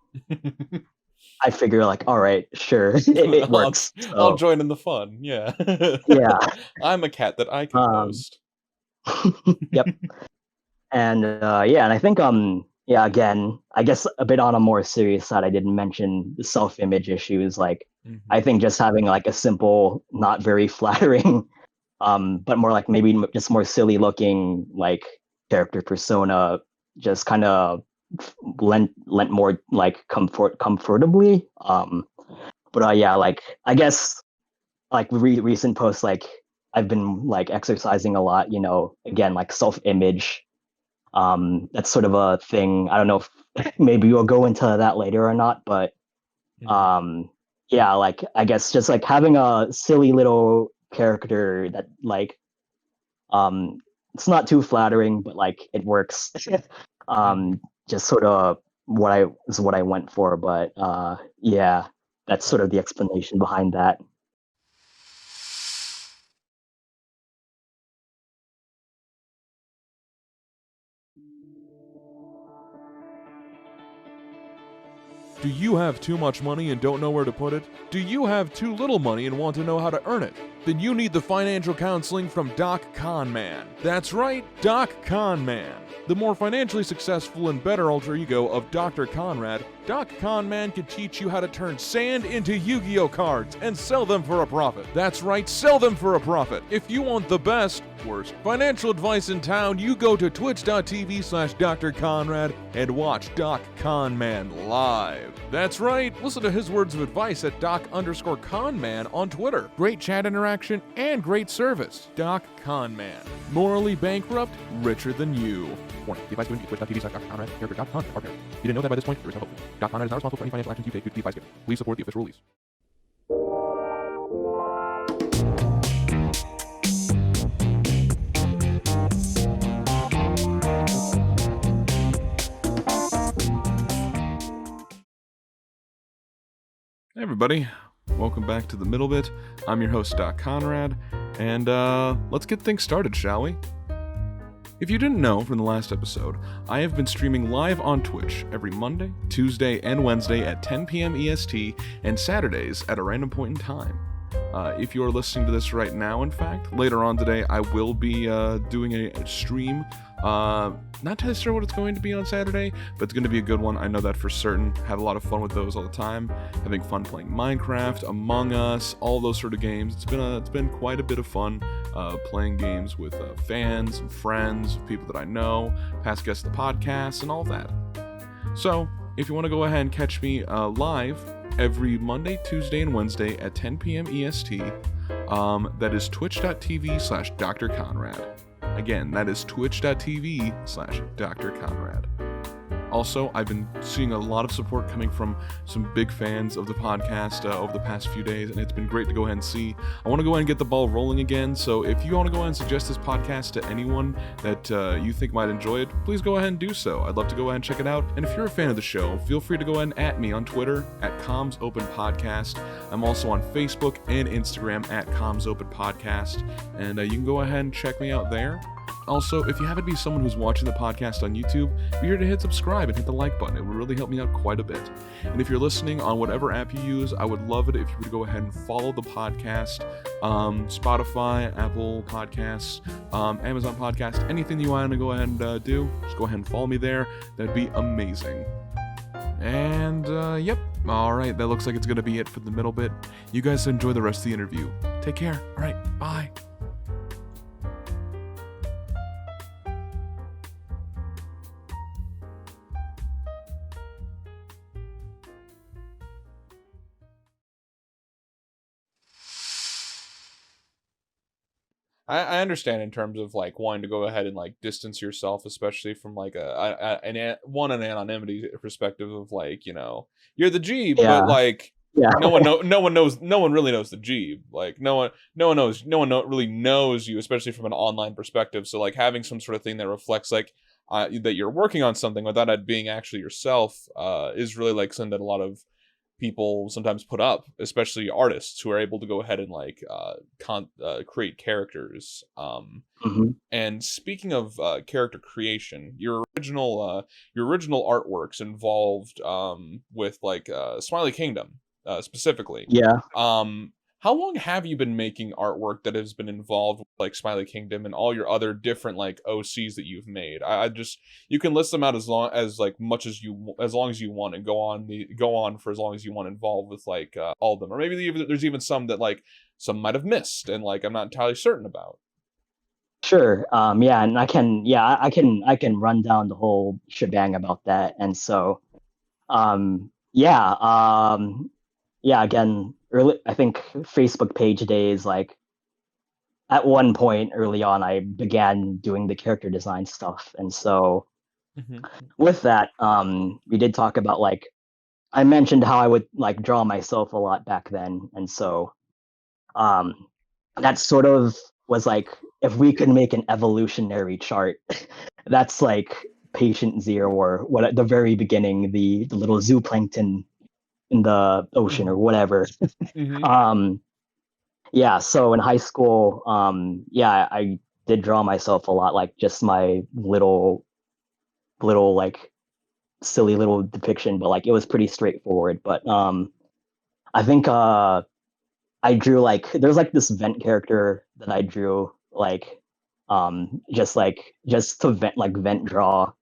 [SPEAKER 2] I figure like all right, sure, it
[SPEAKER 3] I'll
[SPEAKER 2] works,
[SPEAKER 3] I'll
[SPEAKER 2] so
[SPEAKER 3] join in the fun. Yeah.
[SPEAKER 2] yeah.
[SPEAKER 3] I'm a cat that I can
[SPEAKER 2] um
[SPEAKER 3] post.
[SPEAKER 2] yep. And yeah, and I think yeah, again, I guess a bit on a more serious side, I didn't mention the self-image issues. Like
[SPEAKER 3] Mhm.
[SPEAKER 2] I think just having like a simple, not very flattering, but more like maybe just more silly looking like character persona just kind of lent more like comfortably. But yeah, like I guess like recent posts, like I've been like exercising a lot, again, like self-image. That's sort of a thing. I don't know if maybe we'll go into that later or not, but
[SPEAKER 3] Mhm.
[SPEAKER 2] um, yeah, like I guess just like having a silly little character that like um, it's not too flattering, but like it works.
[SPEAKER 3] Mhm.
[SPEAKER 2] Just sort of what I went for, but yeah, that's sort of the explanation behind that.
[SPEAKER 1] Do you have too much money and don't know where to put it? Do you have too little money and want to know how to earn it? Then you need the financial counseling from Doc Conman. That's right, Doc Conman. The more financially successful and better alter ego of Dr. Conrad, Doc Conman can teach you how to turn sand into Yu-Gi-Oh cards and sell them for a profit. That's right, sell them for a profit. If you want the best, worst financial advice in town, you go to twitch.tv/Dr. Conrad and watch Doc Conman live. That's right, listen to his words of advice at Doc_Conman on Twitter. Great chat interaction and great service. Doc Conman. Morally bankrupt, richer than you. Warning, the advice given to twitch.tv/Dr. Conrad, character Doc Conrad, are parody. If you didn't know that by this point, there is no hope. Doc Conrad is not responsible for any financial actions you take due to the advice given. Please support the official release. Hey everybody, welcome back to The Middle Bit. I'm your host, Doc Conrad, and let's get things started, shall we? If you didn't know from the last episode, I have been streaming live on Twitch every Monday, Tuesday, and Wednesday at 10 p.m. EST, and Saturdays at a random point in time. If you're listening to this right now, in fact, later on today, I will be doing a stream. Not entirely sure what it's going to be on Saturday, but it's going to be a good one. I know that for certain. Have a lot of fun with those all the time. Having fun playing Minecraft, Among Us, all those sort of games. It's been quite a bit of fun playing games with fans and friends, people that I know, past guests of the podcast, and all that. So, if you want to go ahead and catch me live every Monday, Tuesday, and Wednesday at 10 p.m. EST, that is twitch.tv/Dr. Conrad. Again, that is twitch.tv/Dr. Conrad. Also, I've been seeing a lot of support coming from some big fans of the podcast over the past few days, and it's been great to go ahead and see. I want to go ahead and get the ball rolling again, so if you want to go ahead and suggest this podcast to anyone that you think might enjoy it, please go ahead and do so. I'd love to go ahead and check it out. And if you're a fan of the show, feel free to go ahead and at me on Twitter at Comms Open Podcast. I'm also on Facebook and Instagram at Comms Open Podcast, and you can go ahead and check me out there. Also, if you happen to be someone who's watching the podcast on YouTube, be sure to hit subscribe and hit the like button. It would really help me out quite a bit. And if you're listening on whatever app you use, I would love it if you would go ahead and follow the podcast. Spotify, Apple Podcasts, Amazon Podcast, anything you want to go ahead and do, just go ahead and follow me there. That'd be amazing. And, yep. Alright, that looks like it's going to be it for the middle bit. You guys enjoy the rest of the interview. Take care. Alright, bye.
[SPEAKER 3] I understand in terms of like wanting to go ahead and like distance yourself, especially from like an anonymity perspective of like, you know, you're the Jieb,
[SPEAKER 2] Yeah.
[SPEAKER 3] but like
[SPEAKER 2] Yeah.
[SPEAKER 3] no one really knows the Jieb. Like no one really knows you, especially from an online perspective. So like having some sort of thing that reflects like that you're working on something without it being actually yourself is really like something that a lot of people sometimes put up, especially artists who are able to go ahead and like create characters. And speaking of character creation, your original artworks involved with like Smiley Kingdom specifically.
[SPEAKER 2] Yeah.
[SPEAKER 3] How long have you been making artwork that has been involved with like Smiley Kingdom and all your other different like OCs that you've made? I just, you can list them out as long as you want, and go on for as long as you want involved with like all of them, or maybe there's even some that like some might have missed and like I'm not entirely certain about.
[SPEAKER 2] Sure. Yeah, and I can run down the whole shebang about that. And so, again, early, I think Facebook page days, like at one point early on, I began doing the character design stuff. And so with that, we did talk about like, I mentioned how I would like draw myself a lot back then. And so that sort of was like, if we could make an evolutionary chart, that's like patient zero, or what at the very beginning, the little zooplankton in the ocean or whatever. So in high school, I did draw myself a lot, like just my little like silly little depiction, but like it was pretty straightforward. But I think I drew like, there's like this vent character that I drew like just to vent draw.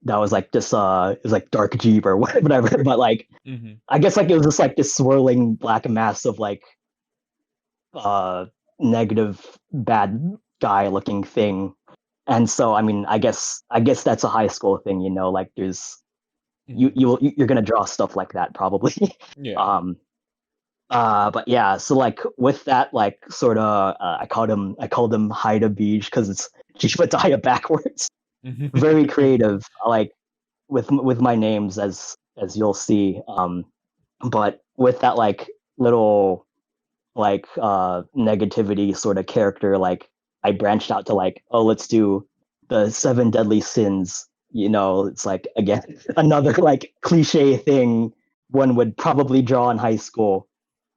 [SPEAKER 2] That was like this it was like dark Jieb or whatever, but like I guess like it was just like this swirling black mass of like negative bad guy looking thing. And so I mean I guess that's a high school thing, you know, like there's you're gonna draw stuff like that probably. But yeah, so like with that, like sort of I called him Haida Beach because it's Jieb backwards. Very creative, like with my names, as you'll see. But with that like little like negativity sort of character, like I branched out to like, oh, let's do the 7 deadly sins. You know, it's like again another like cliche thing one would probably draw in high school.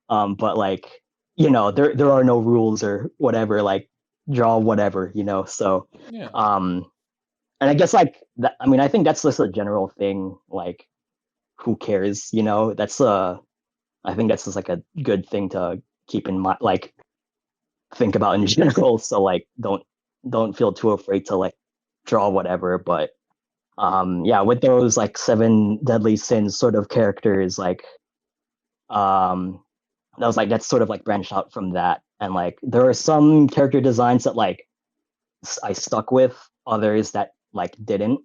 [SPEAKER 2] But like, you know, there are no rules or whatever, like draw whatever, you know. So and I guess like that, I mean, I think that's just a general thing, like who cares, you know? I think that's just like a good thing to keep in mind, like think about in general. So like don't feel too afraid to like draw whatever. But with those like 7 deadly sins sort of characters, like that's sort of like branched out from that. And like there are some character designs that like I stuck with, others that like didn't.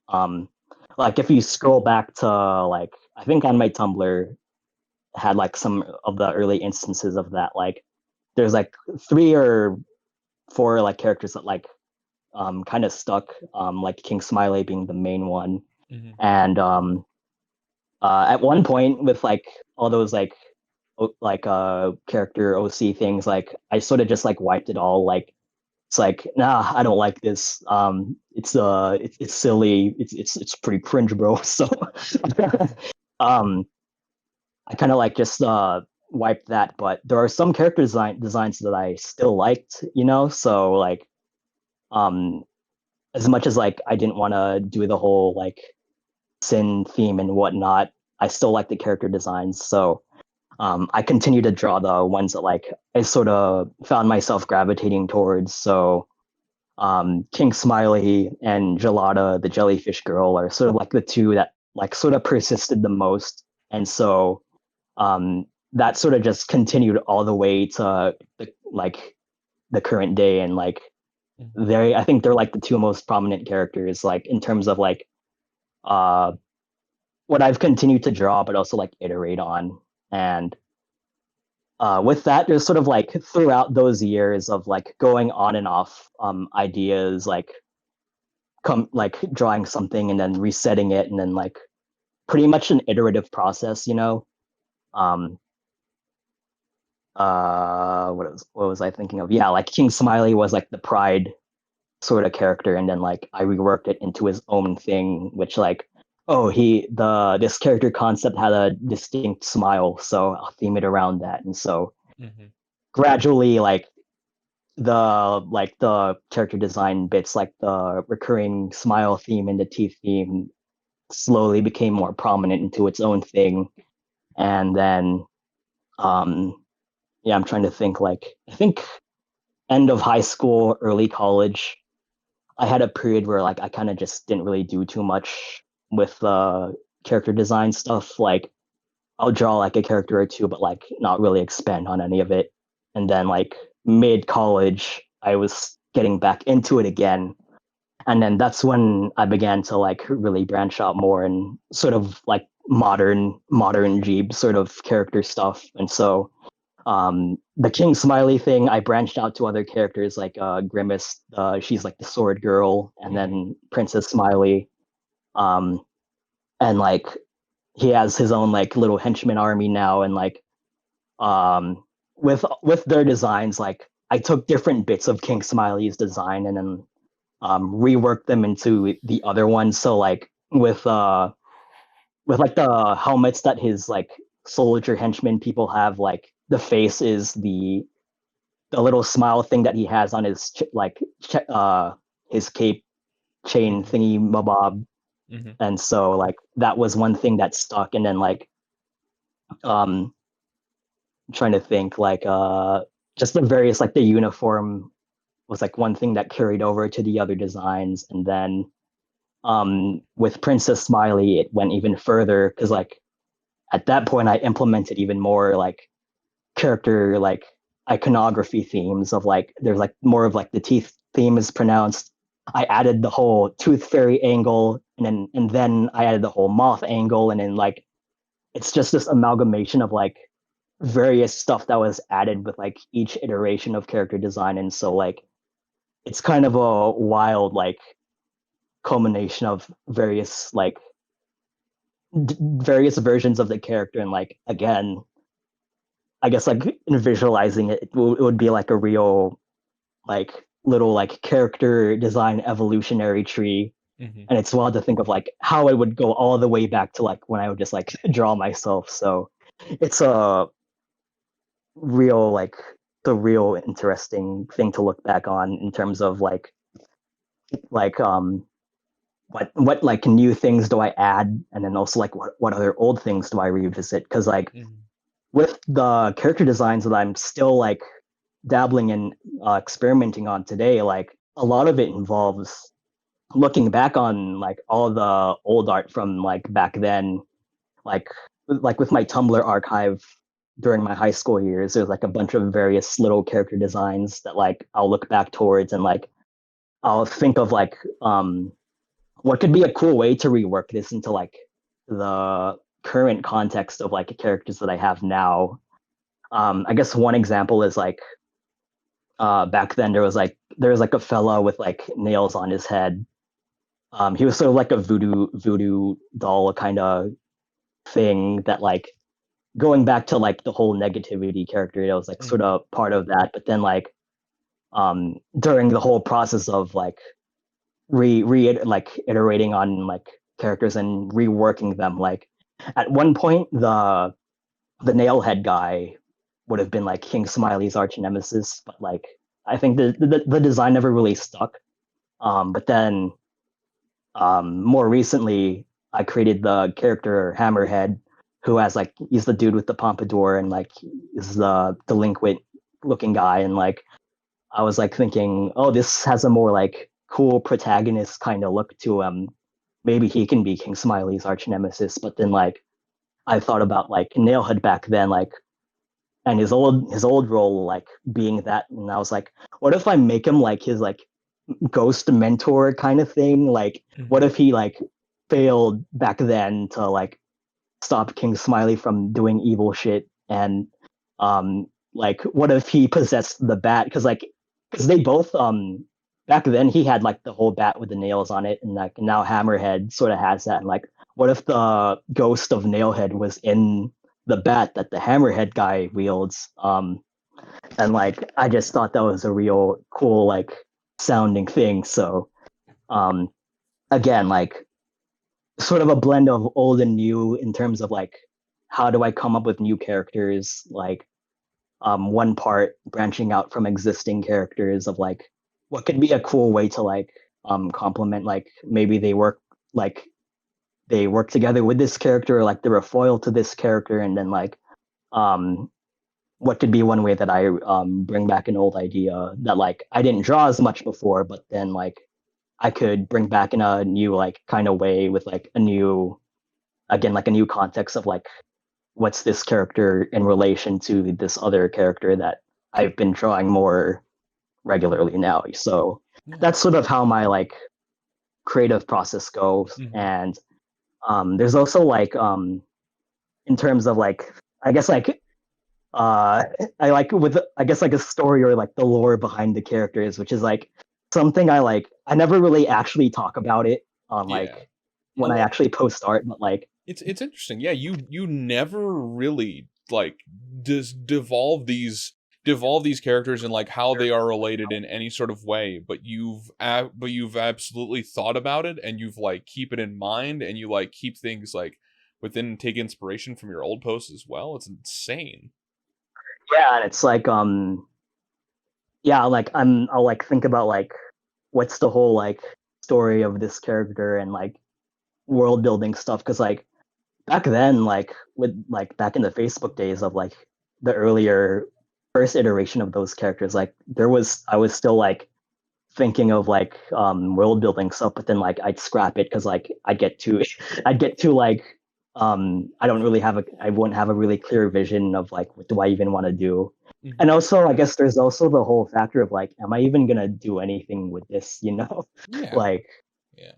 [SPEAKER 2] Like if you scroll back to like, I think on my Tumblr had like some of the early instances of that. Like there's like 3 or 4 like characters that like kind of stuck, like King Smiley being the main one.
[SPEAKER 3] Mhm.
[SPEAKER 2] And at one point with like all those like character OC things, like I sort of just like wiped it all. Like it's like, nah, I don't like this. It's silly. It's pretty cringe, bro. So um I kind of like just wiped that. But there are some character designs that I still liked, you know. So like um as much as like I didn't want to do the whole like sin theme and whatnot, I still like the character designs. So I continue to draw the ones that like I sort of found myself gravitating towards. So King Smiley and Gelada, the jellyfish girl, are sort of like the two that like sort of persisted the most. And so um, that sort of just continued all the way to the current day. And like I think they're like the two most prominent characters, like in terms of like uh, what I've continued to draw, but also like iterate on. And with that, there's sort of like throughout those years of like going on and off ideas, like come like drawing something and then resetting it, and then like pretty much an iterative process, you know. Um, what was I thinking of? Yeah, like King Smiley was like the pride sort of character, and then like I reworked it into his own thing, which like, oh, this character concept had a distinct smile, so I'll theme it around that. And so
[SPEAKER 3] Mhm.
[SPEAKER 2] gradually the character design bits, like the recurring smile theme and the teeth theme, slowly became more prominent into its own thing. And then um yeah, I'm trying to think, like I think end of high school, early college, I had a period where like I kind of just didn't really do too much with character design stuff. Like I'll draw like a character or two, but like not really expand on any of it. And then like mid college, I was getting back into it again. And then that's when I began to like really branch out more and sort of like modern Jeeb sort of character stuff. And so the King Smiley thing, I branched out to other characters like Grimace, she's like the sword girl, and then Princess Smiley. Um and like he has his own like little henchman army now. And like with their designs, like I took different bits of King Smiley's design and then reworked them into the other ones. So like with like the helmets that his like soldier henchmen people have, like the face is the little smile thing that he has on his his cape chain thingy mabob.
[SPEAKER 3] Mhm.
[SPEAKER 2] And so like that was one thing that stuck. And then like um I'm trying to think, like just the various, like the uniform was like one thing that carried over to the other designs. And then with Princess Smiley, it went even further because like at that point I implemented even more like character like iconography themes of like there's like more of like the teeth theme is pronounced. I added the whole tooth fairy angle, and then I added the whole moth angle. And then like it's just this amalgamation of like various stuff that was added with like each iteration of character design. And so like it's kind of a wild like culmination of various versions of the character. And like again, I guess like in visualizing it, it would be like a real like little like character design evolutionary tree.
[SPEAKER 3] Mhm.
[SPEAKER 2] And it's wild to think of like how it would go all the way back to like when I would just like draw myself. So it's a real like the real interesting thing to look back on in terms of like what like new things do I add, and then also like what other old things do I revisit. Because like
[SPEAKER 3] Mhm.
[SPEAKER 2] with the character designs that I'm still like dabbling in, experimenting on today, like a lot of it involves looking back on like all the old art from like back then. Like with my Tumblr archive during my high school years, there's like a bunch of various little character designs that like I'll look back towards. And like I'll think of like what could be a cool way to rework this into like the current context of like characters that I have now. I guess one example is like back then there was like a fella with like nails on his head. He was sort of like a voodoo doll kind of thing that like going back to like the whole negativity character, it was like sort of part of that. But then like during the whole process of like like iterating on like characters and reworking them, like at one point the nailhead guy would have been like King Smiley's arch nemesis, but like I think the design never really stuck. But then more recently, I created the character Hammerhead, who has like he's the dude with the pompadour and like is the delinquent looking guy, and like I was like thinking, oh, this has a more like cool protagonist kind of look to him. Maybe he can be King Smiley's arch nemesis. But then like I thought about like Nailhead back then, like and his old role like being that, and I was like, what if I make him like his like ghost mentor kind of thing? Like, what if he like failed back then to like stop King Smiley from doing evil shit, and like what if he possessed the bat? Because they both back then he had like the whole bat with the nails on it, and like now Hammerhead sort of has that, and like what if the ghost of Nailhead was in the bat that the Hammerhead guy wields? And like I just thought that was a real cool like sounding thing. So um again, like sort of a blend of old and new in terms of like how do I come up with new characters, like one part branching out from existing characters of like what could be a cool way to like complement, like maybe they work together with this character, or like they're a foil to this character, and then like um what could be one way that I bring back an old idea that like I didn't draw as much before, but then like I could bring back in a new like kind of way with like a new, again, like a new context of like what's this character in relation to this other character that I've been drawing more regularly now. So that's sort of how my like creative process goes. And there's also like in terms of like I guess like I like with I guess like a story or like the lore behind the characters, which is like something I never really actually talk about it on like when I actually post art, but like
[SPEAKER 3] it's interesting. Yeah, you never really like devolve these characters and like how they are related in any sort of way, but you've absolutely thought about it, and you've like keep it in mind, and you like keep things like within, take inspiration from your old posts as well. It's insane.
[SPEAKER 2] Yeah, and it's like yeah, like I'll like think about like what's the whole like story of this character and like world building stuff, because like back then, like with like back in the Facebook days of like the earlier first iteration of those characters, like I was still like thinking of like world building stuff, but then like I'd scrap it because like I'd get to like I wouldn't have a really clear vision of like what do I even want to do. And also I guess there's also the whole factor of like, am I even gonna do anything with this, you know?
[SPEAKER 3] Yeah.
[SPEAKER 2] Like
[SPEAKER 3] Yeah.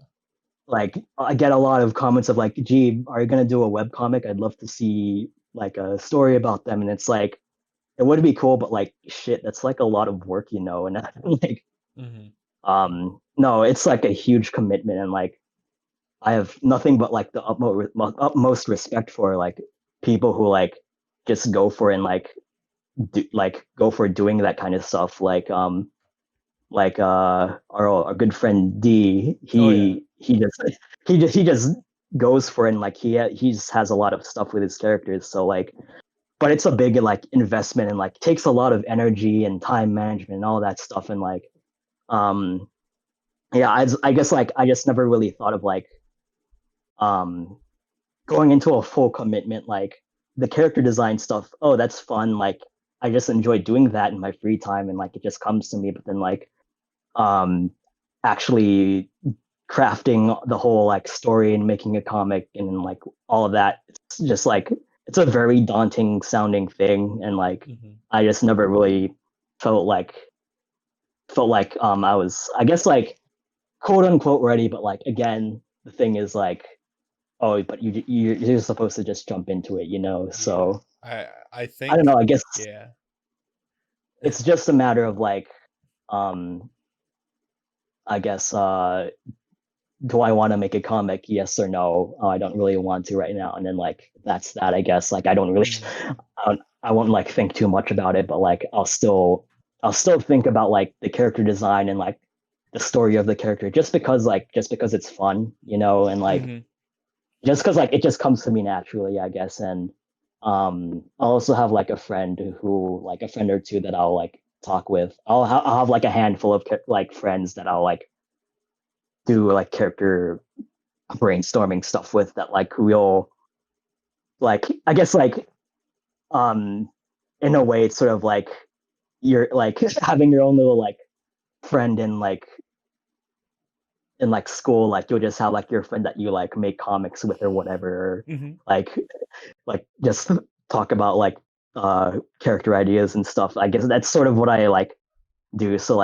[SPEAKER 2] like I get a lot of comments of like, Jieb, are you gonna do a webcomic? I'd love to see like a story about them. And it's like it would be cool, but like shit, that's like a lot of work, you know. And like no, it's like a huge commitment, and like I have nothing but like the utmost respect for like people who like just go for it and like go for doing that kind of stuff. Like our good friend D, he just goes for it, and like he just has a lot of stuff with his characters. So like, but it's a big like investment, and like takes a lot of energy and time management and all that stuff. And like um yeah, I guess like I just never really thought of like um going into a full commitment, like the character design stuff. Oh, that's fun. Like I just enjoy doing that in my free time, and like it just comes to me. But then like um actually crafting the whole like story and making a comic and like all of that, it's just like it's a very daunting sounding thing. And like I just never really felt like I was, I guess, like quote unquote ready. But like again, the thing is like, oh, but you're supposed to just jump into it, you know. So
[SPEAKER 3] I think
[SPEAKER 2] I don't know, I guess
[SPEAKER 3] yeah.
[SPEAKER 2] it's just a matter of like, I guess, do I want to make a comic? Yes or no? I don't really want to right now. And then like that's that, I guess. Like I don't really, I won't like think too much about it, but like I'll still think about like the character design and like the story of the character, just because it's fun, you know, and like just because like it just comes to me naturally, I guess. And I'll also have like a friend or two that I'll like talk with. I'll have like a handful of like friends that I'll like do like character brainstorming stuff with, that like we'll like, I guess like in a way it's sort of like you're like having your own little like friend in like school. Like you'll just have like your friend that you like make comics with or whatever, like just talk about like character ideas and stuff. I guess that's sort of what I like do. So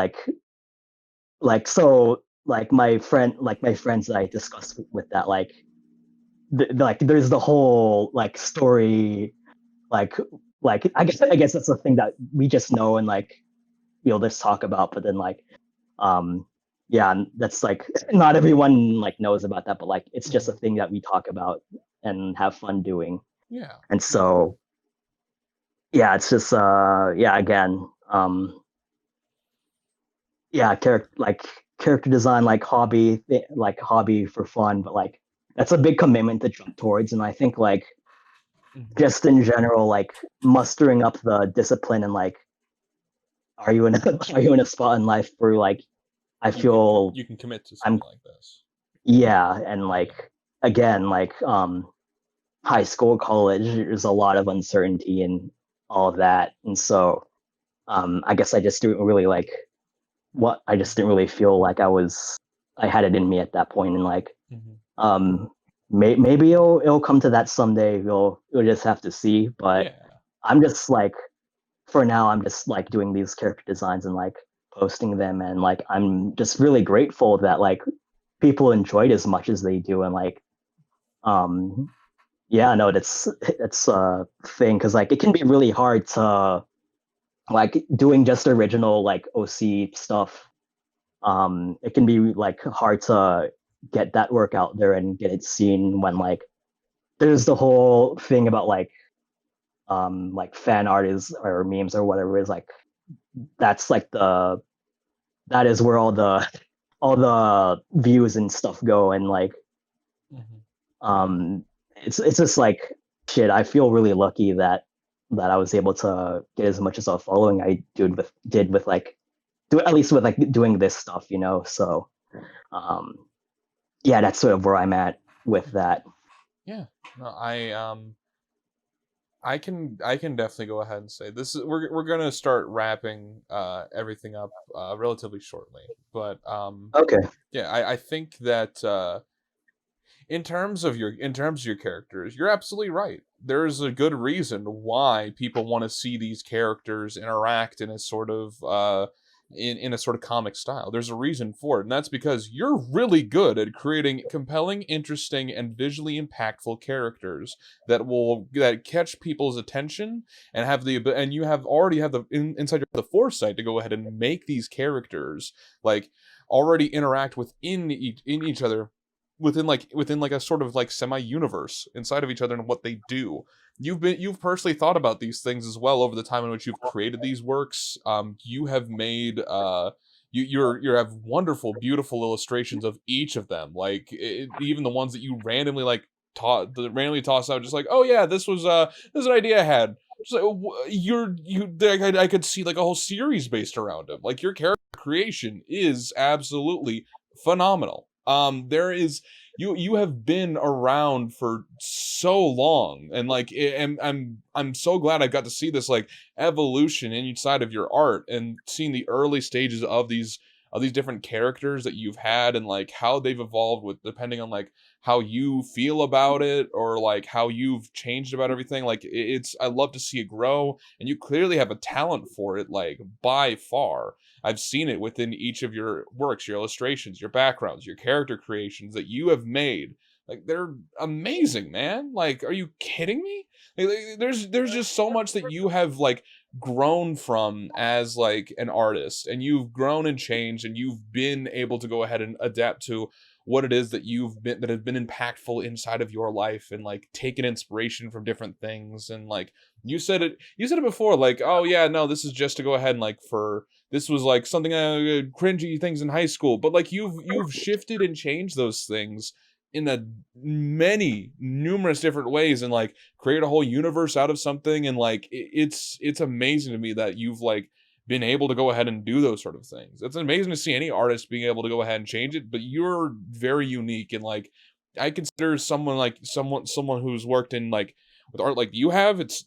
[SPEAKER 2] so like my friends that I discussed with that, like like there's the whole like story, like I guess that's the thing that we just know and like we'll just talk about. But then like yeah, and that's like not everyone like knows about that, but like it's just a thing that we talk about and have fun doing.
[SPEAKER 3] Yeah.
[SPEAKER 2] And so yeah, it's just yeah, again, yeah, character design, like hobby for fun, but like that's a big commitment to jump towards. And I think like just in general, like mustering up the discipline and like are you in a spot in life where like I feel
[SPEAKER 3] you can commit to something like this.
[SPEAKER 2] Yeah, and like again, like high school, college, there's a lot of uncertainty and all of that. And so I guess I just didn't really like I just didn't really feel like I had it in me at that point. And like maybe it'll come to that someday. You'll just have to see. But I'm just like, for now, I'm just like doing these character designs and like posting them, and like I'm just really grateful that like people enjoyed as much as they do. And like yeah, no, it's a thing, because like it can be really hard to like doing just original like OC stuff. It can be like hard to get that work out there and get it seen when like there's the whole thing about like fan art is, or memes or whatever, is like that's like that is where all the views and stuff go. And like it's just like shit, I feel really lucky that I was able to get as much as a following I did with like at least with like doing this stuff, you know. So yeah, that's sort of where I'm at with that.
[SPEAKER 3] Yeah, no, I can definitely go ahead and say this is, we're gonna start wrapping everything up relatively shortly, but
[SPEAKER 2] okay,
[SPEAKER 3] yeah, I think that in terms of your characters, you're absolutely right. There's a good reason why people want to see these characters interact in a sort of in a sort of comic style. There's a reason for it, and that's because you're really good at creating compelling, interesting, and visually impactful characters that catch people's attention and have and you already have the inside the foresight to go ahead and make these characters like already interact within each other, within like a sort of like semi-universe inside of each other and what they do. You've personally thought about these things as well over the time in which you've created these works. You have made you have wonderful, beautiful illustrations of each of them. Like even the ones that you randomly toss out, just like, oh yeah, this was an idea I had. Just like, I could see like a whole series based around him. Like your character creation is absolutely phenomenal. There is you have been around for so long, and like I'm so glad I got to see this like evolution inside of your art and seeing the early stages of these different characters that you've had, and like how they've evolved with depending on like how you feel about it, or like how you've changed about everything. Like I love to see it grow, and you clearly have a talent for it, like by far. I've seen it within each of your works, your illustrations, your backgrounds, your character creations that you have made. Like they're amazing, man. Like, are you kidding me? Like, there's just so much that you have like grown from as like an artist, and you've grown and changed, and you've been able to go ahead and adapt to what it is that have been impactful inside of your life, and like taken inspiration from different things. And like you said it before, like, oh yeah, no, this is just to go ahead and like for this was like something cringy things in high school, but like you've shifted and changed those things in a many numerous different ways, and like create a whole universe out of something. And like it's amazing to me that you've like been able to go ahead and do those sort of things. It's amazing to see any artist being able to go ahead and change it, but you're very unique. And like I consider someone who's worked in like with art like you have, it's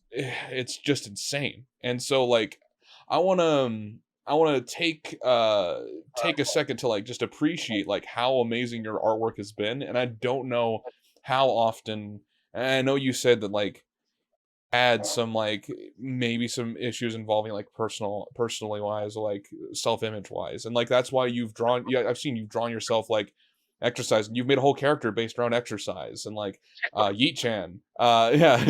[SPEAKER 3] just insane. And so like I want to I want to take a second to like just appreciate like how amazing your artwork has been. And I don't know how often, and I know you said that like had some like maybe some issues involving like personally wise, or like self-image wise, and like that's why you've drawn, yeah, I've seen you've drawn yourself like exercise, and you've made a whole character based around exercise, and like Yeet-Chan, yeah.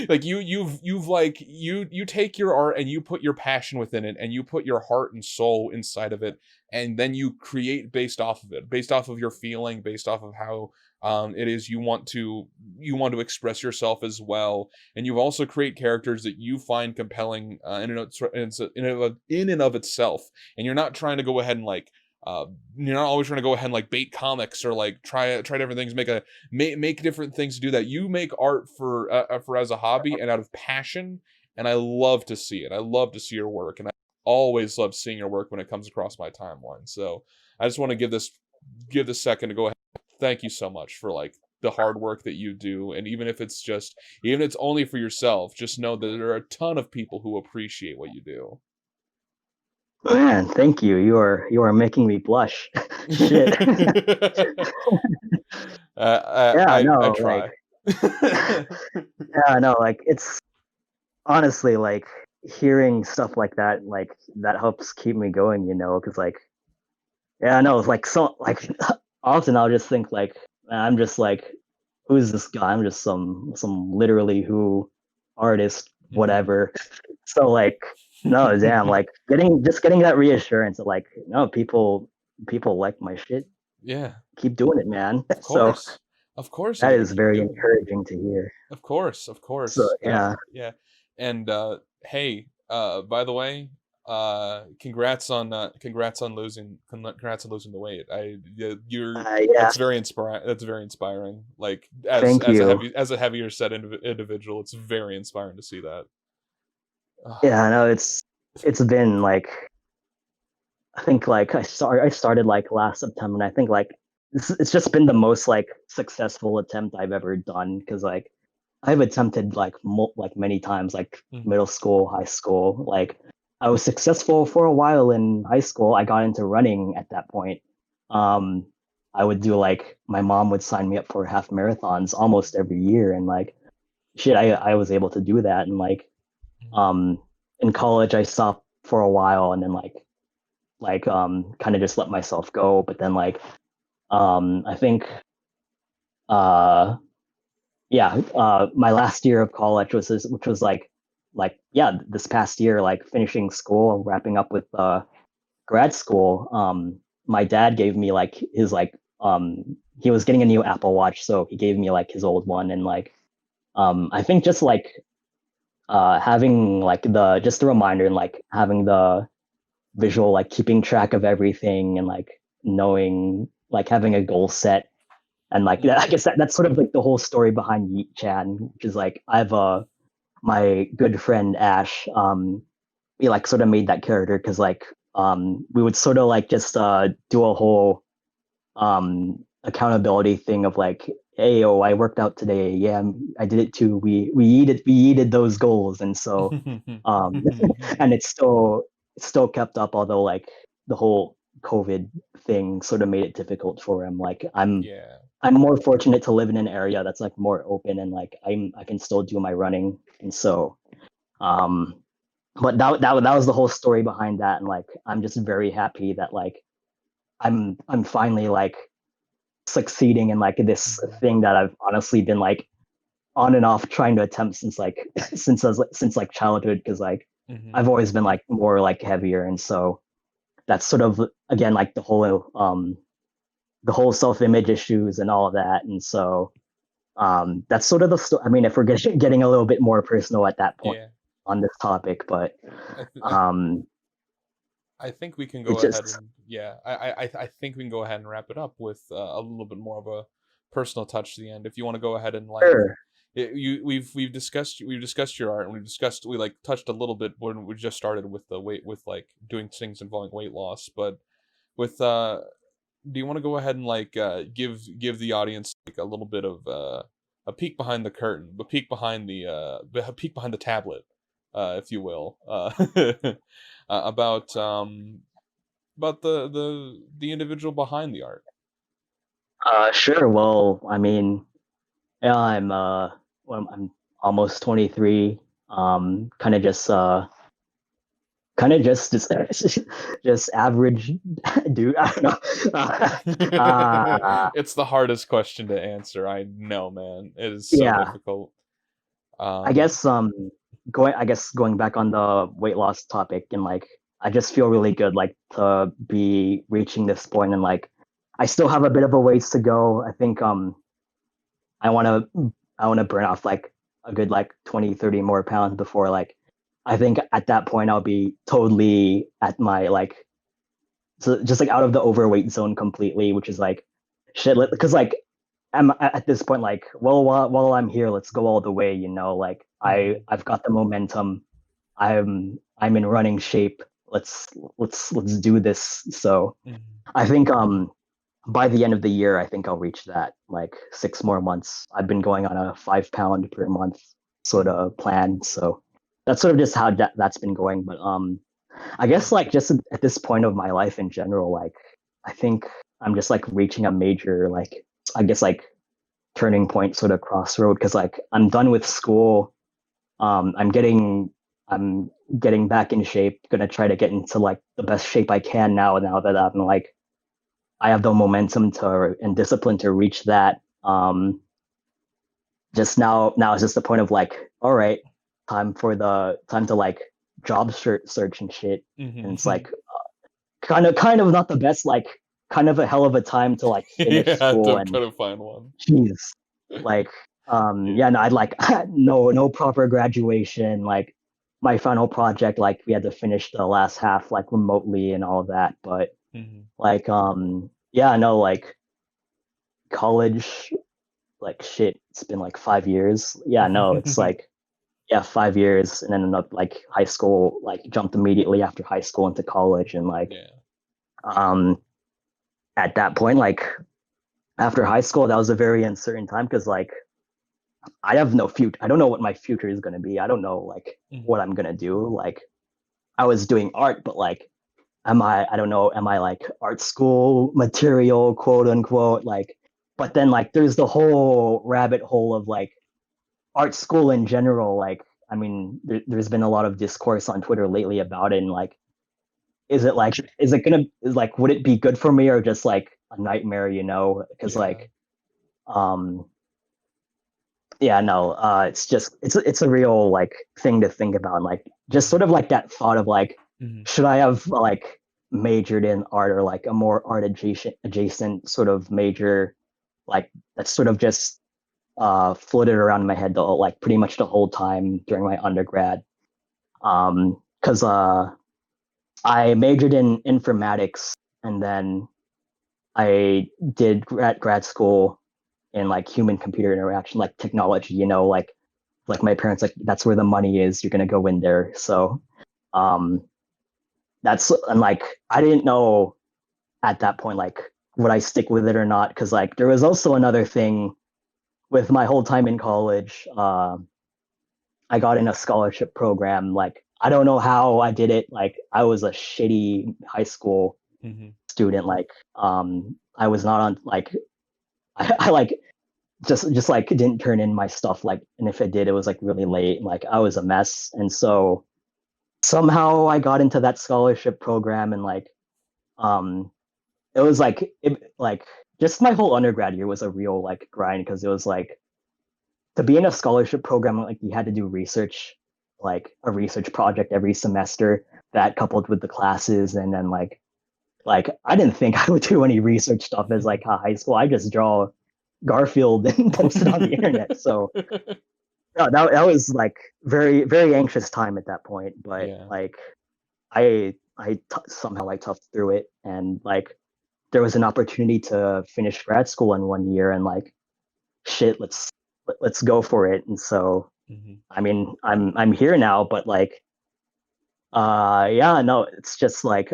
[SPEAKER 3] Like you've like you take your art and you put your passion within it, and you put your heart and soul inside of it, and then you create based off of it, based off of your feeling, based off of how it is you want to express yourself as well. And you also create characters that you find compelling in and of itself, and you're not trying to go ahead and like you're not always trying to go ahead and like bait comics, or like try different things, make different things to do that. You make art for as a hobby and out of passion, and I love to see it. I love to see your work, and I always love seeing your work when it comes across my timeline. So I just want to give this second to go ahead. Thank you so much for like the hard work that you do. And even if it's only for yourself, just know that there are a ton of people who appreciate what you do.
[SPEAKER 2] Man, thank you. You are making me blush. Shit.
[SPEAKER 3] I try.
[SPEAKER 2] Yeah, no, like it's honestly like hearing stuff like that helps keep me going, because like, yeah, no, it's like so like often I'll just think like, I'm just like, who's this guy? I'm just some literally who artist, whatever. So like, no, damn, like getting that reassurance that like, no, people like my shit.
[SPEAKER 3] Yeah.
[SPEAKER 2] Keep doing it, man.
[SPEAKER 3] Of course.
[SPEAKER 2] So
[SPEAKER 3] of course.
[SPEAKER 2] that is very encouraging to hear.
[SPEAKER 3] Of course.
[SPEAKER 2] So yeah.
[SPEAKER 3] Yeah. And hey, by the way, congrats on losing the weight. That's very inspiring. Like as a heavier set individual, it's very inspiring to see that.
[SPEAKER 2] Yeah, no, it's been like, I think like I started like last September, and I think like it's just been the most like successful attempt I've ever done, because like I've attempted like many times, like middle school, high school. Like I was successful for a while in high school. I got into running at that point. I would do like, my mom would sign me up for half marathons almost every year, and like shit, I was able to do that. And like in college I stopped for a while, and then like kind of just let myself go. But then like I think my last year of college which was like this past year, like finishing school, wrapping up with grad school. My dad gave me like his like he was getting a new Apple Watch, so he gave me like his old one. And like I think just like having like just the reminder, and like having the visual, like keeping track of everything, and like knowing, like having a goal set. And like I guess that's sort of like the whole story behind Yeet-Chan, which is like I've my good friend Ash, we like sort of made that character because like we would sort of like just do a whole accountability thing of like, hey, oh, I worked out today, yeah, I did it too, we yeeted those goals. And so and it's still kept up, although like the whole COVID thing sort of made it difficult for him. Like I'm more fortunate to live in an area that's like more open, and like I can still do my running. And so but that was the whole story behind that. And like I'm just very happy that like I'm finally like succeeding in like this thing that I've honestly been like on and off trying to attempt since childhood. Because like
[SPEAKER 3] Mm-hmm.
[SPEAKER 2] I've always been like more like heavier, and so that's sort of again like the whole self-image issues and all of that, and so that's sort of I mean, if we're getting a little bit more personal at that point
[SPEAKER 3] Yeah.
[SPEAKER 2] on this topic, but
[SPEAKER 3] I, th- I
[SPEAKER 2] um,
[SPEAKER 3] I think we can
[SPEAKER 2] it
[SPEAKER 3] go ahead
[SPEAKER 2] just
[SPEAKER 3] and yeah, I think we can go ahead and wrap it up with a little bit more of a personal touch to the end. If you want to go ahead and like
[SPEAKER 2] sure.
[SPEAKER 3] we've discussed your art, and we like touched a little bit when we just started with the weight with like doing things involving weight loss, but with do you want to go ahead and like give the audience like a little bit of a peek behind the curtain, a peek behind the tablet, if you will, about the individual behind the art.
[SPEAKER 2] Sure. Well, I mean, yeah, I'm almost 23. Kind of just average dude. I don't know.
[SPEAKER 3] It's the hardest question to answer. I know, man. It is so
[SPEAKER 2] Yeah,
[SPEAKER 3] difficult.
[SPEAKER 2] I
[SPEAKER 3] Um,
[SPEAKER 2] guess going back on the weight loss topic, and like I just feel really good like to be reaching this point, and like I still have a bit of a ways to go. I think I want I want to burn off like a good like 20, 30 more pounds before like I think at that point I'll be totally at my like so just like out of the overweight zone completely, which is like shit. Because like I'm at this point like, well, while I'm here, let's go all the way. You know, like
[SPEAKER 3] mhm,
[SPEAKER 2] I've got the momentum. I'm in running shape. Let's do this. So
[SPEAKER 3] mhm.
[SPEAKER 2] I think by the end of the year, I think I'll reach that like 6 more months. I've been going on a 5 pound per month sort
[SPEAKER 3] Mhm.
[SPEAKER 2] of plan. So that's sort of just how that's been going. But I guess like just at this point of my life in general, like I think I'm just like reaching a major like I guess like turning point sort of crossroad because like I'm done with school. I'm getting back in shape. Gonna try to get into like the best shape I can now that I'm like I have the momentum to and discipline to reach that. Just now it's just the point of like, all right, time to like job search and shit. And it's
[SPEAKER 3] Mhm.
[SPEAKER 2] like kind of not the best, like kind of a hell of a time to like finish
[SPEAKER 3] Yeah,
[SPEAKER 2] school
[SPEAKER 3] to
[SPEAKER 2] and
[SPEAKER 3] kind of find one.
[SPEAKER 2] jeez, like
[SPEAKER 3] Yeah.
[SPEAKER 2] yeah, no, I'd like no proper graduation, like my final project, like we had to finish the last half like remotely and all of that. But
[SPEAKER 3] Mhm.
[SPEAKER 2] like yeah, no, like college like shit, it's been like 5 years. Yeah, no, it's like yeah, 5 years, and then another like high school, like jumped immediately after high school into college, and like
[SPEAKER 3] Yeah.
[SPEAKER 2] um at that point, like after high school, that was a very uncertain time because like I have no future. I don't know what my future is gonna be. I don't know like what
[SPEAKER 3] Mhm.
[SPEAKER 2] I'm gonna do. Like I was doing art, but like I don't know, am I like art school material, quote unquote, like but then like there's the whole rabbit hole of like art school in general. Like I mean there's been a lot of discourse on Twitter lately about it, and like is it gonna is like would it be good for me or just like a nightmare, you know, because
[SPEAKER 3] Yeah.
[SPEAKER 2] like um yeah, no, it's just it's a real like thing to think about, and like just
[SPEAKER 3] Mhm.
[SPEAKER 2] sort of like that thought of like
[SPEAKER 3] Mhm.
[SPEAKER 2] should I have like majored in art or like a more art adjacent sort of major, like that's sort of just floated around in my head the like pretty much the whole time during my undergrad. Because I majored in informatics, and then I did grad school in like human computer interaction, like technology, you know, like my parents like that's where the money is, you're gonna go in there. So um that's and like I didn't know at that point like would I stick with it or not, because like there was also another thing with my whole time in college. I got in a scholarship program. Like I don't know how I did it. Like I was a shitty high school
[SPEAKER 3] Mhm.
[SPEAKER 2] student. Like I was not on like I like just like didn't turn in my stuff, like, and if it did, it was like really late. Like I was a mess, and so somehow I got into that scholarship program, and like um it was like like just my whole undergrad year was a real like grind because it was like to be in a scholarship program like you had to do research like a research project every semester that coupled with the classes, and then like I didn't think I would do any research stuff as like a high school. I just draw Garfield and post it on the internet. So yeah, that was like very very anxious time at that point. But
[SPEAKER 3] Yeah.
[SPEAKER 2] like somehow like toughed through it, and like there was an opportunity to finish grad school in 1 year, and like shit, let's go for it. And so
[SPEAKER 3] Mhm.
[SPEAKER 2] I mean I'm here now, but like yeah, no, it's just like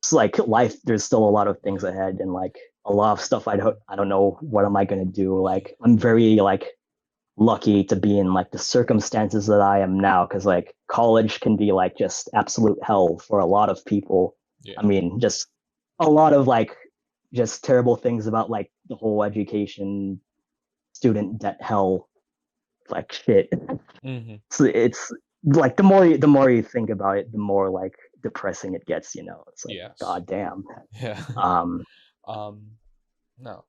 [SPEAKER 2] it's like life, there's still a lot of things ahead, and like a lot of stuff I don't know what am I gonna do. Like I'm very like lucky to be in like the circumstances that I am now, because like college can be like just absolute hell for a lot of people.
[SPEAKER 3] Yeah.
[SPEAKER 2] I mean, just a lot of like just terrible things about like the whole education student debt hell, like shit.
[SPEAKER 3] Mhm.
[SPEAKER 2] So it's like the more you think about it, the more like depressing it gets, you know. It's like
[SPEAKER 3] Yes.
[SPEAKER 2] god damn.
[SPEAKER 3] Yeah.
[SPEAKER 2] Um
[SPEAKER 3] No,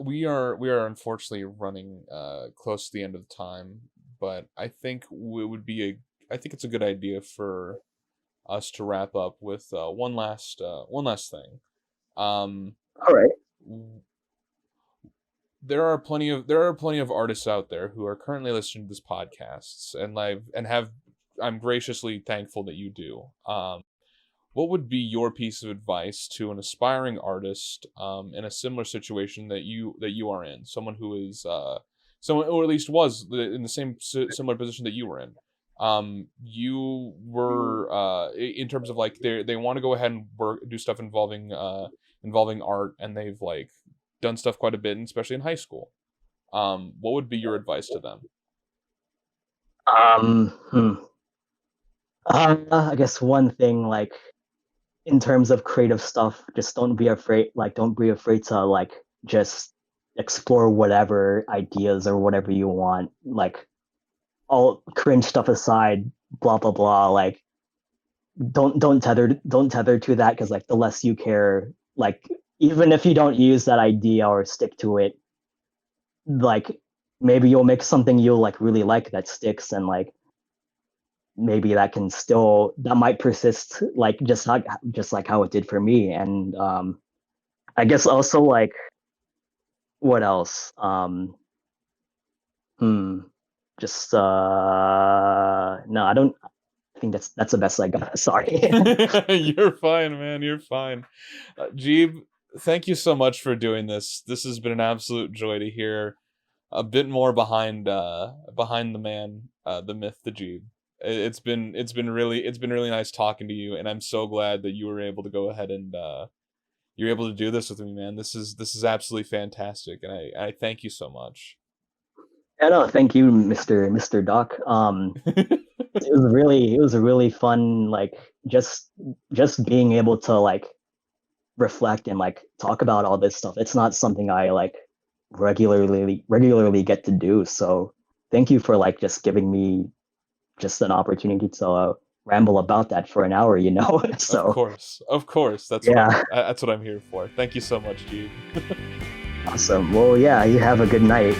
[SPEAKER 3] we are unfortunately running close to the end of the time, but I think I think it's a good idea for us to wrap up with one last thing. Um,
[SPEAKER 2] all right.
[SPEAKER 3] w- there are plenty of artists out there who are currently listening to this podcasts, and I'm graciously thankful that you do. What would be your piece of advice to an aspiring artist in a similar situation that you are in? Someone who is someone, or at least was in the same similar position that you were in. You were in terms of like they want to go ahead and do stuff involving art, and they've like done stuff quite a bit, and especially in high school. What would be your advice to them?
[SPEAKER 2] um hmm. I guess one thing, like in terms of creative stuff, just don't be afraid to like just explore whatever ideas or whatever you want, like all cringe stuff aside, blah blah blah. Like don't tether to that, because like the less you care, like even if you don't use that idea or stick to it, like maybe you'll make something you'll like really like that sticks, and like maybe that might persist, like just like how it did for me. And I guess also like what else? Hmm. Just no, I don't. I think that's the best I got. Sorry.
[SPEAKER 3] You're fine, man. You're fine. Jeeb, thank you so much for doing this. This has been an absolute joy to hear a bit more behind the man, the myth, the Jeeb. It's been really nice talking to you, and I'm so glad that you were able to go ahead and you're able to do this with me, man. This is absolutely fantastic, and I thank you so much.
[SPEAKER 2] Yeah, no, thank you, Mr. Doc. It was a really fun, like just being able to like reflect and like talk about all this stuff. It's not something I like regularly get to do. So thank you for like just giving me just an opportunity to ramble about that for an hour, you know. So
[SPEAKER 3] Of course,
[SPEAKER 2] yeah,
[SPEAKER 3] that's what I'm here for. Thank you so much, Jeeb.
[SPEAKER 2] awesome. Well, yeah, you have a good night.